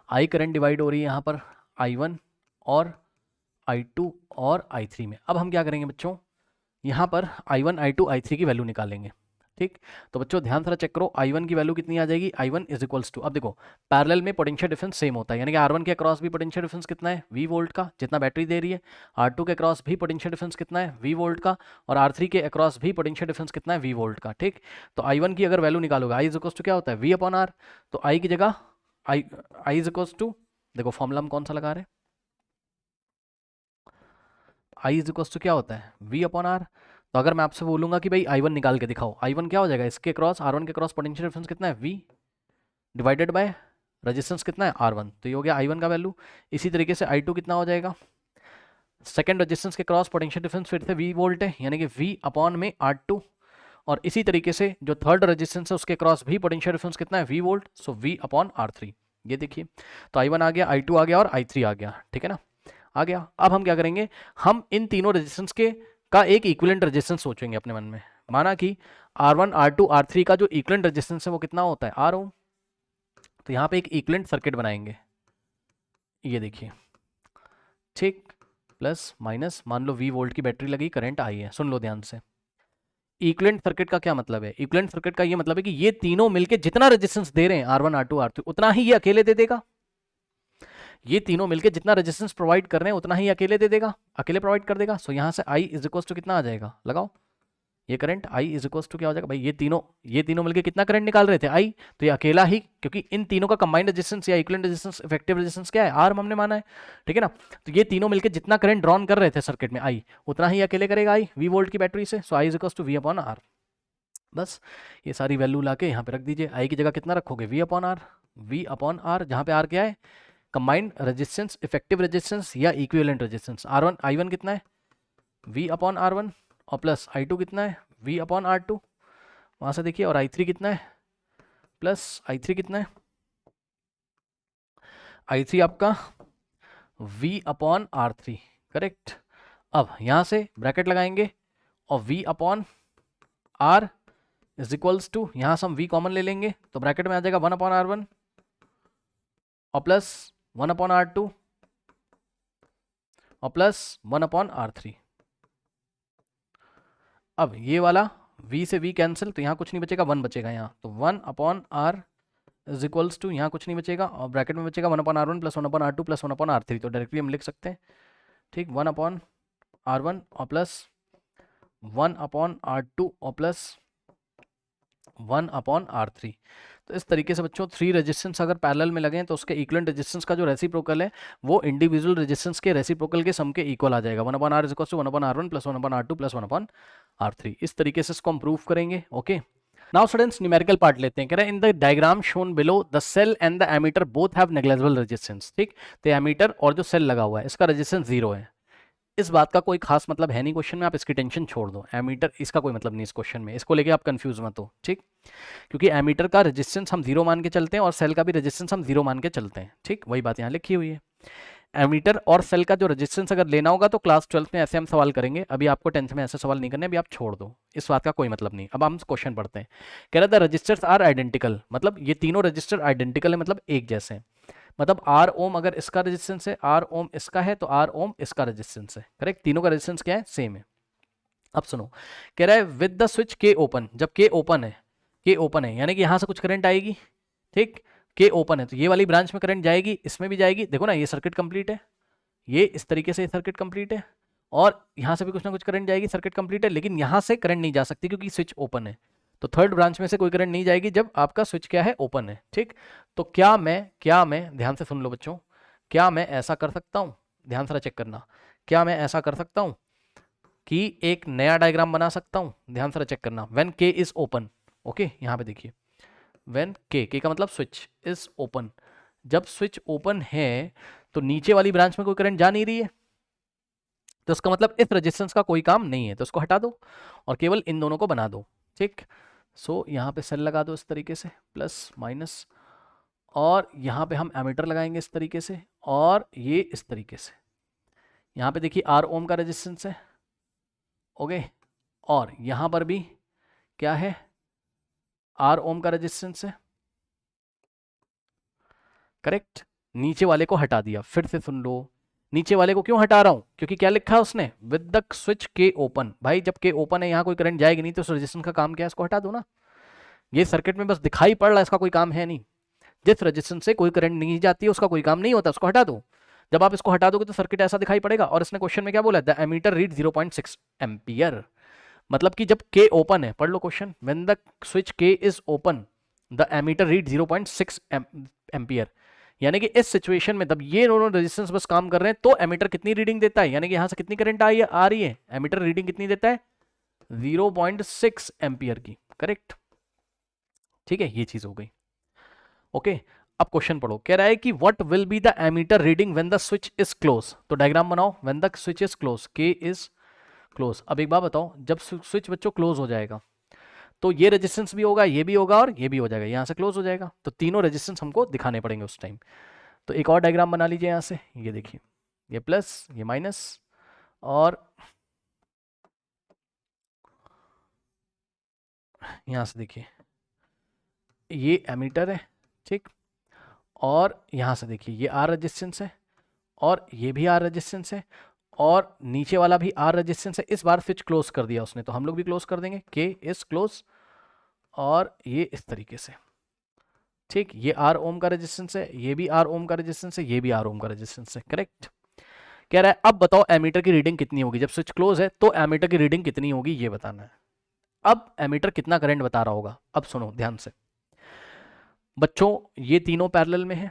आई करंट डिवाइड हो रही है यहाँ पर I1 और I2 और I3 में। अब हम क्या करेंगे बच्चों, यहाँ पर I1 I2 I3 की वैल्यू निकालेंगे। ठीक, तो बच्चों ध्यान से चेक करो, I1 की वैल्यू कितनी आ जाएगी? I1 इज इक्वल्स टू, अब देखो पैरेलल में पोटेंशियल डिफरेंस सेम होता है, यानी कि R1 के अक्रॉस भी पोटेंशियल डिफरेंस कितना है? V वोल्ट का, जितना बैटरी दे रही है। R2 के अक्रॉस भी पोटेंशियल डिफरेंस कितना है? V वोल्ट का। और R3 के अक्रॉस भी पोटेंशियल डिफरेंस कितना है? V वोल्ट का। ठीक, तो I1 की अगर वैल्यू निकालोगे, I इज इक्वल्स टू क्या होता है? V upon R। तो I की जगह I इज इक्वल्स टू, देखो फॉर्मूला हम कौन सा लगा रहे हैं? I इज इक्वल्स टू क्या होता है? V upon R। तो अगर मैं आपसे बोलूंगा कि भाई I1 निकाल के दिखाओ, I1 क्या हो जाएगा? इसके क्रॉस R1 के क्रॉस पोटेंशियल डिफरेंस कितना है? V डिवाइडेड बाय रेजिस्टेंस कितना है? R1। तो ये हो गया I1 का वैल्यू। इसी तरीके से I2 कितना हो जाएगा? सेकंड रेजिस्टेंस के क्रॉस पोटेंशियल डिफरेंस फिर से V वोल्ट है, यानी कि V अपॉन में R2। और इसी तरीके से जो थर्ड रेजिस्टेंस है उसके क्रॉस भी पोटेंशियल डिफरेंस कितना है? V volt. So V upon R3। ये देखिए, तो I1 आ गया, I2 आ गया और I3 आ गया। ठीक है ना, आ गया। अब हम क्या करेंगे, हम इन तीनों रेजिस्टेंस के का एक इक्विवेलेंट रेजिस्टेंस सोचेंगे अपने मन में। माना कि R1 R2 R3 का जो इक्विवेलेंट रेजिस्टेंस है वो कितना होता है? R ओम। तो यहाँ पे एक इक्विवेलेंट सर्किट बनाएंगे, ये देखिए। ठीक, प्लस माइनस, मान लो V वोल्ट की बैटरी लगी, करंट आई है। सुन लो ध्यान से, इक्विवेलेंट सर्किट का क्या मतलब है? इक्विवेलेंट सर्किट का ये मतलब है कि ये तीनों मिलके जितना रेजिस्टेंस दे रहे हैं R1 R2 R3 उतना ही ये अकेले दे देगा। ये तीनों मिलके जितना रेजिस्टेंस प्रोवाइड कर रहे हैं उतना ही अकेले दे देगा, अकेले प्रोवाइड कर देगा। सो यहाँ से I इज इक्वल टू कितना आ जाएगा? लगाओ, ये current I is equal to क्या हो जाएगा भाई? ये तीनों मिलके कितना करंट निकाल रहे थे? I। तो ये अकेला ही, क्योंकि इन तीनों का कंबाइंड रेजिस्टेंस या इक्विवेलेंट रेजिस्टेंस, इफेक्टिव रेजिस्टेंस क्या है? R हमने माना है। ठीक है ना, तो ये तीनों मिलके जितना करंट ड्रॉन कर रहे थे सर्किट में I, उतना ही अकेले करेगा I V वोल्ट की बैटरी से। So I is equal to V upon R। बस ये सारी वैल्यू लाके यहाँ पे रख दीजिए। I की जगह कितना रखोगे? V upon R। V upon R, जहाँ पे R क्या है? कंबाइंड रेजिस्टेंस, इफेक्टिव रेजिस्टेंस या इक्विवेलेंट रेजिस्टेंस। R1 I1 कितना है? V अपॉन R1, और प्लस I2 कितना है? V upon R2। वहाँ से देखिए, और I3 कितना है? प्लस I3 कितना है? I3 आपका V अपॉन R3। करेक्ट। अब यहां से ब्रैकेट लगाएंगे और v upon R is equals to, यहां से हम v कॉमन ले लेंगे तो ब्रैकेट में आ जाएगा 1/r1 और प्लस 1/r2 और प्लस 1/r3। अब ये वाला v से v कैंसिल, तो यहाँ कुछ नहीं बचेगा, 1 बचेगा यहाँ, तो 1/r इज इक्वल्स टू, यहाँ कुछ नहीं बचेगा और ब्रैकेट में बचेगा 1/r1 plus 1/r2 plus 1/r3, तो डायरेक्टली हम लिख सकते हैं, ठीक, 1/r1 और प्लस 1/r2 और प्लस 1/r3। तो इस तरीके से बच्चों 3 रेजिस्टेंस अगर पैरेलल में लगे हैं तो उसके इक्विवेलेंट रेजिस्टेंस का जो रेसिप्रोकल है वो इंडिविजुअल रेजिस्टेंस के रेसिप्रोकल के सम के इक्वल आ जाएगा, 1/r is equal to 1/r1 plus 1/r2 plus 1/r3। इस तरीके से इसको हम प्रूव करेंगे। Okay, now students numerical part लेते हैं। कह रहे हैं in the diagram shown below the cell and the ammeter both have negligible resistance. ठीक, तो एमीटर और जो सेल लगा हुआ है इसका रेजिस्टेंस 0 है। इस बात का कोई खास मतलब है नहीं क्वेश्चन में, आप इसकी टेंशन छोड़ दो, एमीटर इसका कोई मतलब नहीं इस क्वेश्चन में, इसको लेके आप कंफ्यूज मत हो। ठीक, क्योंकि एमीटर का रेजिस्टेंस हम 0 मान के चलते हैं और सेल का भी रेजिस्टेंस हम 0 मान के चलते हैं। ठीक, वही बात यहाँ लिखी हुई है। एमीटर और सेल का जो रेजिस्टेंस अगर लेना होगा तो क्लास 12th में ऐसे हम सवाल करेंगे, अभी आपको 10th में ऐसे सवाल नहीं करने, अभी आप छोड़ दो, इस बात का कोई मतलब नहीं। अब हम क्वेश्चन पढ़ते हैं। कह रहा था रजिस्टर्स आर आइडेंटिकल, मतलब ये तीनों रजिस्टर आइडेंटिकल है, मतलब एक जैसे हैं। मतलब आर ओम अगर इसका रेजिस्टेंस है, आर ओम इसका है, तो आर ओम इसका रेजिस्टेंस है। करेक्ट, तीनों का रेजिस्टेंस क्या है, सेम है। अब सुनो, कह रहा है विद द स्विच के ओपन, जब के ओपन है, के ओपन है यानी कि यहां से कुछ करंट आएगी। ठीक, के ओपन है तो ये वाली ब्रांच में करंट जाएगी, इसमें भी जाएगी। देखो ना ये सर्किट कंप्लीट है, ये इस तरीके से सर्किट कंप्लीट है और यहां से भी कुछ ना कुछ करंट जाएगी, सर्किट कंप्लीट है। लेकिन यहां से करंट नहीं जा सकती क्योंकि स्विच ओपन है, तो थर्ड ब्रांच में से कोई करंट नहीं जाएगी जब आपका स्विच क्या है, ओपन है। ठीक, तो क्या मैं ध्यान से सुन लो बच्चों, क्या मैं ऐसा कर सकता हूं, ध्यान से चेक करना, क्या मैं ऐसा कर सकता हूं कि एक नया डायग्राम बना सकता हूं, ध्यान से चेक करना, व्हेन के इज ओपन। ओके, यहां पे देखिए, व्हेन के का मतलब स्विच इज ओपन, जब स्विच ओपन है तो नीचे वाली ब्रांच में कोई करंट जा नहीं रही है, तो इसका मतलब इस रेजिस्टेंस का कोई काम नहीं है, तो इसको हटा दो और केवल इन दोनों को बना दो। ठीक, सो यहाँ पे सेल लगा दो इस तरीके से, प्लस माइनस, और यहाँ पे हम एमीटर लगाएंगे इस तरीके से, और ये इस तरीके से। यहाँ पे देखिए आर ओम का रेजिस्टेंस है। ओके, और यहाँ पर भी क्या है, आर ओम का रेजिस्टेंस है। करेक्ट, नीचे वाले को हटा दिया, फिर से सुन लो, नीचे वाले को क्यों हटा रहा हूं, क्योंकि क्या लिखा है उसने, विद द स्विच के ओपन। भाई जब के ओपन है, यहां कोई करंट जाएगी नहीं, तो उस रेजिस्टेंस का काम क्या है, इसको हटा दो ना। ये सर्किट में बस दिखाई पड़ रहा है, इसका कोई काम है नहीं। जिस रेजिस्टेंस से कोई करंट नहीं जाती है उसका कोई काम नहीं होता, उसको हटा दो। जब आप इसको हटा दोगे तो सर्किट ऐसा दिखाई पड़ेगा। और इसने क्वेश्चन में क्या बोला, द एमीटर रीड 0.6 एम्पियर, मतलब कि जब के ओपन है, पढ़ लो question, when the switch K is open the ammeter read 0.6 ampere, यानी कि इस सिचुएशन में तब ये दोनों रेजिस्टेंस बस काम कर रहे हैं तो एमीटर कितनी रीडिंग देता है, यानी कि यहां से कितनी करंट आ रही है, एमीटर रीडिंग कितनी देता है, 0.6 एम्पियर की। करेक्ट, ठीक है, ये चीज हो गई। ओके, अब क्वेश्चन पढ़ो, कह रहा है कि what will be the ammeter reading when the switch is close. तो डायग्राम बनाओ, when the switch is close, K is close. अब एक बात बताओ, जब स्विच बच्चों क्लोज हो जाएगा तो ये रेजिस्टेंस भी होगा, ये भी होगा और ये भी हो जाएगा, यहां से क्लोज हो जाएगा, तो तीनों रेजिस्टेंस हमको दिखाने पड़ेंगे उस टाइम। तो एक और डायग्राम बना लीजिए यहाँ से, ये देखिए, ये प्लस ये माइनस, और यहाँ से देखिए ये एमीटर है। ठीक, और यहाँ से देखिए ये आर रेजिस्टेंस है और ये भी आर रेजिस्टेंस है और नीचे वाला भी आर रेजिस्टेंस है। इस बार स्विच क्लोज कर दिया उसने, तो हम लोग भी क्लोज कर देंगे, के इज क्लोज, और ये इस तरीके से। ठीक, ये आर ओम का रेजिस्टेंस है, ये भी आर ओम का रेजिस्टेंस है, ये भी आर ओम का रेजिस्टेंस है। करेक्ट, कह रहा है अब बताओ एमीटर की रीडिंग कितनी होगी, जब स्विच क्लोज है तो एमीटर की रीडिंग कितनी होगी ये बताना है। अब एमीटर कितना करंट बता रहा होगा, अब सुनो ध्यान से बच्चों, ये तीनों पैरेलल में है।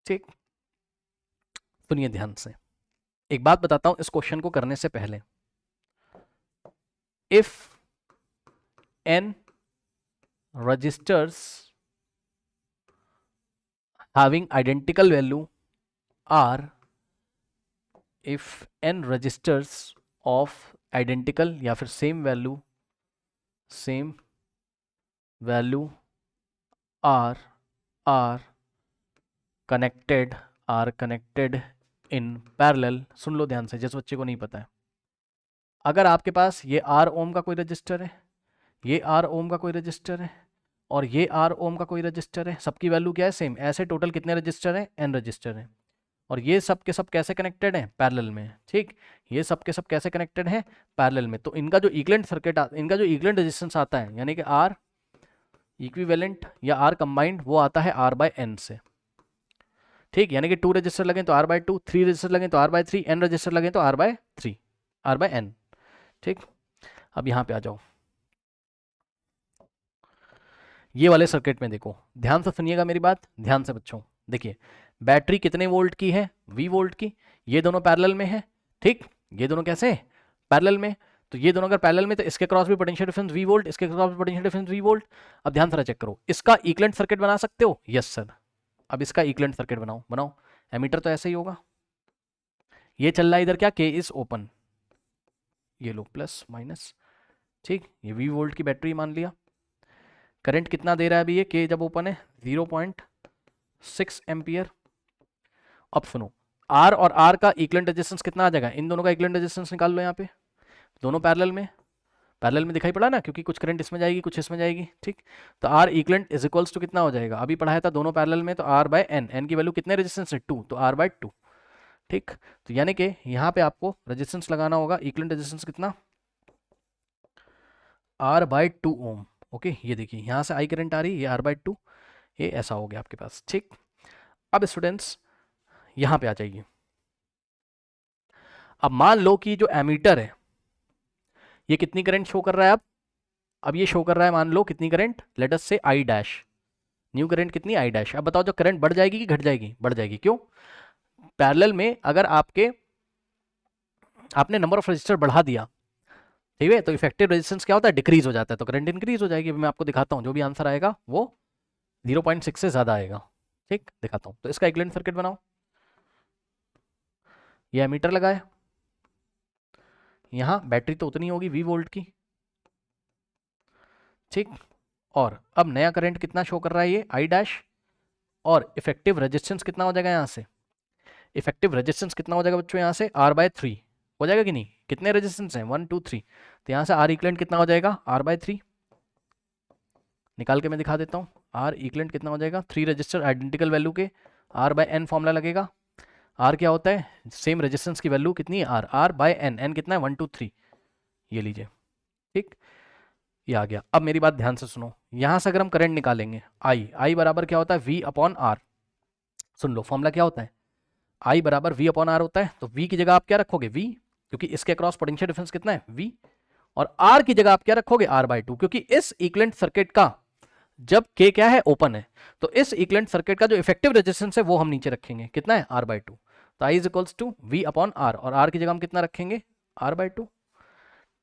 ठीक, सुनिए ध्यान से, एक बात बताता हूं इस क्वेश्चन को करने से पहले, if n resistors having identical value are, if n registers of identical या फिर same value are connected in parallel, सुन लो ध्यान से जिस बच्चे को नहीं पता है, अगर आपके पास ये आर ओम का कोई रजिस्टर है, ये आर ओम का कोई रजिस्टर है, और ये आर ओम का कोई रजिस्टर है, सबकी वैल्यू क्या है, सेम, ऐसे टोटल कितने रजिस्टर हैं, एन रजिस्टर हैं, और ये सब के सब कैसे कनेक्टेड हैं, पैरेलल में, ठीक, ये सब के सब कैसे कनेक्टेड हैं, पैरेलल में, तो इनका जो इक्विवेलेंट सर्किट, इनका जो इक्विवेलेंट रेजिस्टेंस आता है, यानी कि आर इक्विवेलेंट या आर कंबाइंड, वो आता है आर बाय एन से, ठीक, यानी कि 2 रजिस्टर लगे तो आर बाय 2, 3 रजिस्टर लगे तो आर बाय 3, एन रजिस्टर लगे तो R by 3, R by n, ठीक। अब यहाँ पे आ जाओ, ये वाले सर्किट में देखो, ध्यान से सुनिएगा मेरी बात, ध्यान से बच्चों, देखिए बैटरी कितने वोल्ट की है, V वोल्ट की, ये दोनों पैरेलल में है, ठीक, ये दोनों कैसे पैरेलल में, तो ये दोनों अगर पैरेलल में तो इसके क्रॉस भी पोटेंशियल डिफरेंस V वोल्ट, इसके क्रॉस भी पोटेंशियल डिफरेंस V वोल्ट। अब ध्यान से चेक करो, इसका इक्विवेलेंट सर्किट बना सकते हो, यस सर। अब इसका इक्विवेलेंट सर्किट बनाओ, बनाओ, एमीटर तो ऐसे ही होगा, ये चल रहा है इधर क्या, K इज ओपन, ये लो प्लस माइनस, ठीक, ये V वोल्ट की बैटरी मान लिया, करंट कितना दे रहा है अभी ये, K जब ओपन है 0.6 एम्पियर। अब सुनो, R और R का इक्विवेलेंट रेजिस्टेंस कितना आ जाएगा, इन दोनों का इक्विवेलेंट रेजिस्टेंस निकाल लो, यहाँ पे दोनों पैरेलल में दिखाई पड़ा ना, क्योंकि कुछ करंट इसमें जाएगी कुछ इसमें जाएगी, ठीक, तो R equivalent is equals to कितना हो जाएगा, अभी पढ़ाया था दोनों पैरेलल में, तो R बाय एन, एन की वैल्यू कितने रेजिस्टेंस है 2, तो R बाय 2, ठीक, तो यानी कि यहाँ पे आपको रेजिस्टेंस लगाना होगा, इक्विवेलेंट रेजिस्टेंस कितना, R बाय 2 ओम, ओके, ये देखिए यहाँ से आई करंट आ रही है, ये R बाय 2, ये ऐसा हो गया आपके पास, ठीक। अब स्टूडेंट्स यहाँ पे आ जाइए, अब मान लो कि जो एमीटर है ये कितनी करंट शो कर रहा है, अब ये शो कर रहा है, मान लो कितनी करंट, लेट अस से आई डैश, न्यू करंट कितनी, आई डैश। अब बताओ जो करंट बढ़ जाएगी कि घट जाएगी, बढ़ जाएगी, क्यों, पैरेलल में अगर आपने नंबर ऑफ रजिस्टर बढ़ा दिया, ठीक है, तो इफेक्टिव रेजिस्टेंस क्या होता है, डिक्रीज हो जाता है, तो करंट इंक्रीज हो जाएगी। अभी मैं आपको दिखाता हूँ, जो भी आंसर आएगा वो 0.6 से ज्यादा आएगा, ठीक, दिखाता हूँ। तो इसका इक्विवेलेंट सर्किट बनाओ, ये एमीटर लगाए, यहाँ बैटरी तो उतनी होगी V वोल्ट की, ठीक, और अब नया करंट कितना शो कर रहा है, ये आई डैश, और इफेक्टिव रेजिस्टेंस कितना हो जाएगा यहाँ से, इफेक्टिव रेजिस्टेंस कितना हो जाएगा बच्चों यहाँ से, R/3 हो जाएगा कि नहीं, कितने रेजिस्टेंस हैं 1 2 3, तो यहाँ से R इक्विवेलेंट कितना हो जाएगा, R/3, निकाल के मैं दिखा देता हूँ, R इक्विवेलेंट कितना हो जाएगा, 3 रजिस्टर आइडेंटिकल वैल्यू के, R/n फॉर्मूला लगेगा, R क्या होता है, सेम रेजिस्टेंस की वैल्यू कितनी है R/n, n कितना है 1 2 3, ये लीजिए, ठीक, ये आ गया। अब मेरी बात ध्यान से सुनो, यहाँ से अगर हम करंट निकालेंगे, I बराबर क्या होता है, V/R, सुन लो फॉर्मूला क्या होता है, I बराबर V/R होता है, तो V की जगह आप क्या रखोगे, V, क्योंकि इसके क्रॉस पोटेंशियल डिफरेंस कितना है V, और R की जगह आप क्या रखोगे, R/2, क्योंकि इस इक्विवेलेंट सर्किट का जब K क्या है, ओपन है, तो इस इक्विवेलेंट सर्किट का जो इफेक्टिव रेजिस्टेंस है वो हम नीचे रखेंगे, कितना है, R/2, तो I is equals to V/R, और R की जगह हम कितना रखेंगे, R/2,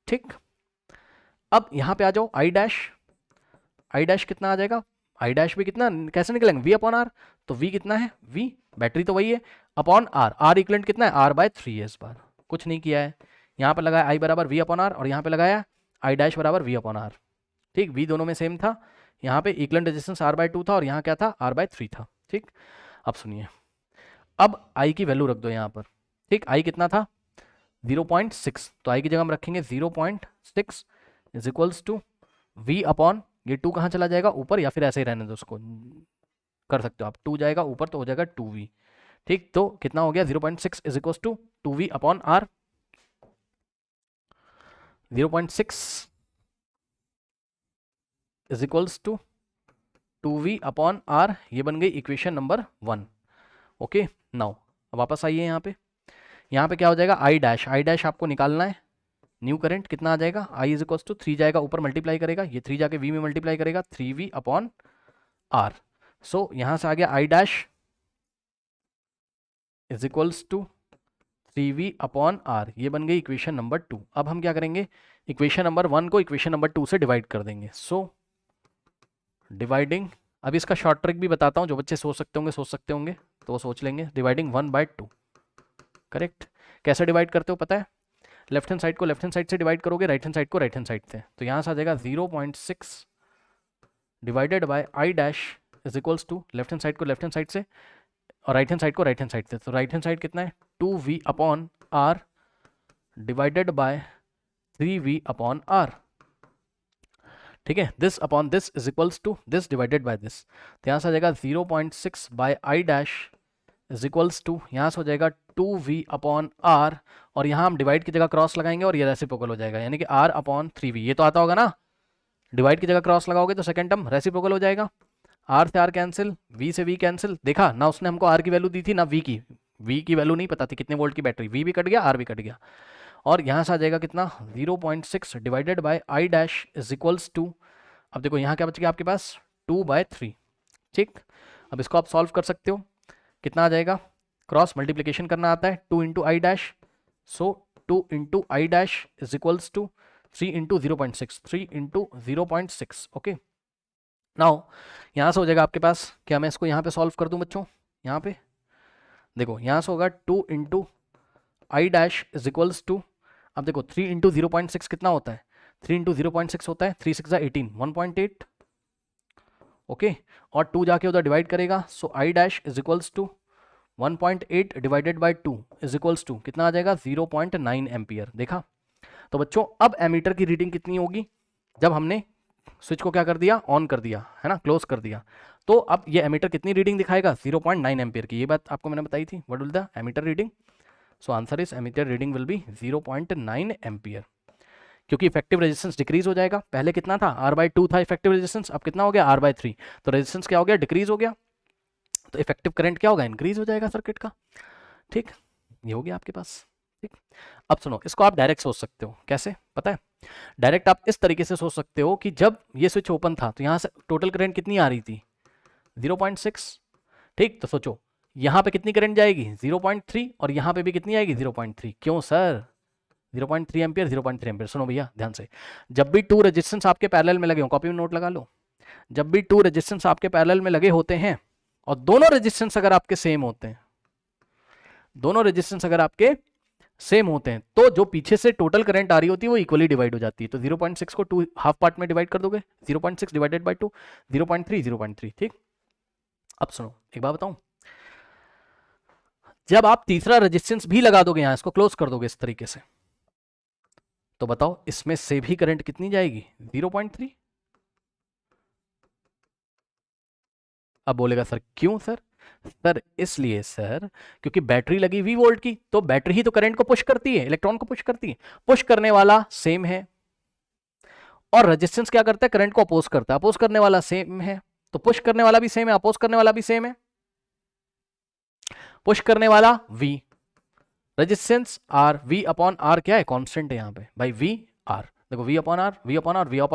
ठीक। अब यहाँ पे आ जाओ, आई डैश कितना आ जाएगा, आई डैश भी कितना कैसे निकलेंगे, V/R, तो V कितना है, V बैटरी तो वही है, अपॉन R, R इक्विवेलेंट कितना है, R/3 है, इस बार कुछ नहीं किया है, यहाँ पे लगाया I बराबर V/R, और यहाँ पे लगाया आई डैश बराबर V/R, ठीक, V दोनों में सेम था, यहाँ पे इक्विवेलेंट रेजिस्टेंस R/2 था, और यहाँ क्या था, R/3 था, ठीक। अब सुनिए, अब I की वैल्यू रख दो यहाँ पर, ठीक, I कितना था 0.6, तो I की जगह हम रखेंगे 0.6 is equals to V upon, ये 2 कहाँ चला जाएगा, ऊपर, या फिर ऐसे ही रहने दो उसको, कर सकते हो आप, 2 जाएगा ऊपर तो हो जाएगा 2V, ठीक, तो कितना हो गया 0.6 is equals to 2V upon R, 0.6 is equals to 2V upon R, ये बन गई इक्वेशन नंबर 1, ओके। नाउ वापस आइए यहाँ पे क्या हो जाएगा, आई डैश आपको निकालना है, न्यू करंट कितना आ जाएगा, I इज इक्वल्स टू 3 जाएगा ऊपर, मल्टीप्लाई करेगा, ये 3 जाके V में मल्टीप्लाई करेगा, 3V अपॉन R, सो यहाँ से आ गया I dash is equals to 3V upon R, ये बन गई इक्वेशन नंबर 2। अब हम क्या करेंगे, इक्वेशन नंबर 1 को इक्वेशन नंबर 2 से डिवाइड कर देंगे, सो डिवाइडिंग, अब इसका शॉर्ट ट्रिक भी बताता हूँ, जो बच्चे सोच सकते होंगे तो वो सोच लेंगे, डिवाइडिंग 1/2, करेक्ट। कैसे डिवाइड करते हो पता है, लेफ्ट हैंड साइड को लेफ्ट हैंड साइड से डिवाइड करोगे, राइट हैंड साइड को राइट हैंड साइड से, तो यहाँ से आ जाएगा 0.6 divided by I dash is equals to, left hand side को लेफ्ट हैंड साइड से और राइट हैंड साइड को राइट हैंड साइड से, तो राइट हैंड साइड कितना है 2v upon R divided by 3v upon R, ठीक है, this upon this is equals to this divided by this, तो यहाँ से आ जाएगा 0.6 by I dash is equals to, यहाँ से हो जाएगा 2v अपॉन आर, और यहाँ हम डिवाइड की जगह क्रॉस लगाएंगे और ये रेसिप्रोकल हो जाएगा, यानी कि r अपॉन 3v, ये तो आता होगा ना, डिवाइड की जगह क्रॉस लगाओगे तो सेकंड टर्म रेसिप्रोकल हो जाएगा, r से r कैंसिल, v से v कैंसिल, देखा ना उसने हमको r की वैल्यू दी थी ना v की वैल्यू नहीं पता थी कितने वोल्ट की बैटरी, v भी कट गया r भी कट गया, और यहाँ से आ जाएगा कितना 0.6 divided by I dash is equals to, अब देखो यहाँ क्या बच गया आपके पास 2/3, ठीक, अब इसको आप सॉल्व कर सकते हो, कितना आ जाएगा, क्रॉस मल्टीप्लिकेशन करना आता है 2 into I dash, so 2 into I dash is equals to 3 into 0.6, 3 into 0.6, okay. Now यहाँ से हो जाएगा आपके पास, क्या मैं इसको यहाँ पे सॉल्व कर दूँ बच्चों, यहाँ पे देखो यहाँ से होगा 2 into I dash is equals to, अब देखो 3 इंटू 0.6 कितना होता है, 3 इंटू 0.6 होता है 3 6 18, 1.8, ओके, और 2 जाके उधर डिवाइड करेगा, so I dash is equals to 1.8 divided by 2 is equals to कितना आ जाएगा 0.9 एम्पियर, देखा। तो बच्चों अब एमीटर की रीडिंग कितनी होगी, जब हमने स्विच को क्या कर दिया, ऑन कर दिया है ना, क्लोज कर दिया, तो अब ये एमीटर कितनी रीडिंग दिखाएगा 0.9 एम्पियर की, ये बात आपको मैंने बताई थी, what will the ammeter reading, so answer is ammeter reading will be 0.9 ampere, क्योंकि इफेक्टिव रेजिस्टेंस डिक्रीज हो जाएगा, पहले कितना था R/2 था इफेक्टिव रेजिस्टेंस, अब कितना हो गया R/3, तो रेजिस्टेंस क्या हो गया, डिक्रीज हो गया, तो इफेक्टिव करंट क्या होगा, इंक्रीज हो जाएगा सर्किट का, ठीक, ये हो गया आपके पास, ठीक। अब सुनो, इसको आप डायरेक्ट सोच सकते हो, कैसे पता है, डायरेक्ट आप इस तरीके से सोच सकते हो कि जब ये स्विच ओपन था तो यहाँ से टोटल करंट कितनी आ रही थी 0.6, ठीक, तो सोचो यहाँ पे कितनी करंट जाएगी 0.3, और यहाँ पे भी कितनी आएगी 0.3, क्यों सर 0.3 एम्पियर 0.3 एम्पियर, सुनो भैया ध्यान से, जब भी 2 रेजिस्टेंस आपके पैरेलल में लगे हो, कॉपी में नोट लगा लो, जब भी 2 रेजिस्टेंस आपके पैरेलल में लगे होते हैं और दोनों रेजिस्टेंस अगर आपके सेम होते हैं, दोनों रेजिस्टेंस अगर आपके सेम होते हैं, तो जो पीछे से टोटल करंट आ रही होती है वो इक्वली डिवाइड हो जाती है, तो 0.6 को 2 हाफ पार्ट में डिवाइड कर दोगे, 0.6 डिवाइडेड बाय 2, 0.3 0.3, ठीक। अब सुनो एक बात बताऊं, जब आप तीसरा रेजिस्टेंस भी लगा दोगे, यहां इसको क्लोज कर दोगे इस तरीके से, तो बताओ इसमें से भी करंट कितनी जाएगी 0.3, अब बोलेगा सर क्यों सर, सर इसलिए सर क्योंकि बैटरी लगी 20 वोल्ट की, तो बैटरी ही तो करंट को पुश करती है, इलेक्ट्रॉन को पुश करती है, पुश करने वाला सेम है, और रेजिस्टेंस क्या करता है, करंट को अपोज करता है, अपोज करने वाला सेम है, तो पुश करने वाला भी सेम है, अपोज करने वाला भी सेम है, पुश करने वाला V, resistance R, V upon R क्या है, कांस्टेंट है यहाँ पे भाई V R, देखो V अपॉन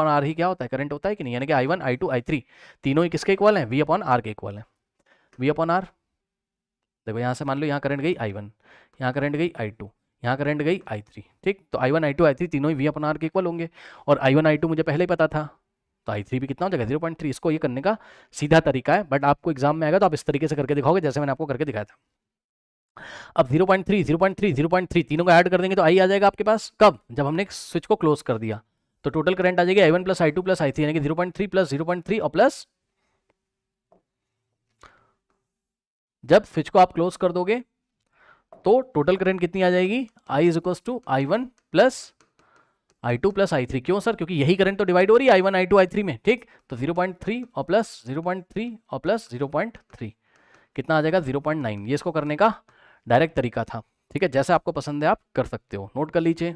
R ही क्या होता है, करंट होता है कि नहीं, यानी कि I1 I2 I3 तीनों ही किसके इक्वल हैं, V अपॉन R के इक्वल हैं, V अपॉन R, देखो यहाँ से मान लो यहाँ करंट गई I1, यहाँ करंट गई I2, यहाँ करंट गई I3, ठीक, तो I1 I2 I3 तीनों ही V अपॉन R के इक्वल होंगे, और I1 I2 मुझे पहले ही पता था, तो I3 भी कितना हो जाएगा 0.3, इसको ये करने का सीधा तरीका है, बट आपको एग्जाम में आएगा तो आप इस तरीके से करके दिखाओगे जैसे मैंने आपको करके दिखाया था। अब 0.3 0.3 0.3 तीनों को ऐड कर देंगे तो आई आ जाएगा आपके पास, कब, जब हमने स्विच को क्लोज कर दिया, तो टोटल करंट आ जाएगी I1 plus I2 plus I3, यानी कि 0.3 प्लस 0.3 और प्लस, जब स्विच को आप क्लोज कर दोगे तो टोटल करंट कितनी आ जाएगी, I is equal to I1 plus I2 plus I3, क्यों सर, क्योंकि यही करंट तो डिवाइड हो रही है I1 I2 I3 में, ठीक, तो 0.3 और प्लस 0.3 और प्लस 0.3 कितना आ जाएगा 0.9, ये इसको करने का डायरेक्ट तरीका था, ठीक है, जैसे आपको पसंद है आप कर सकते हो, नोट कर लीजिए।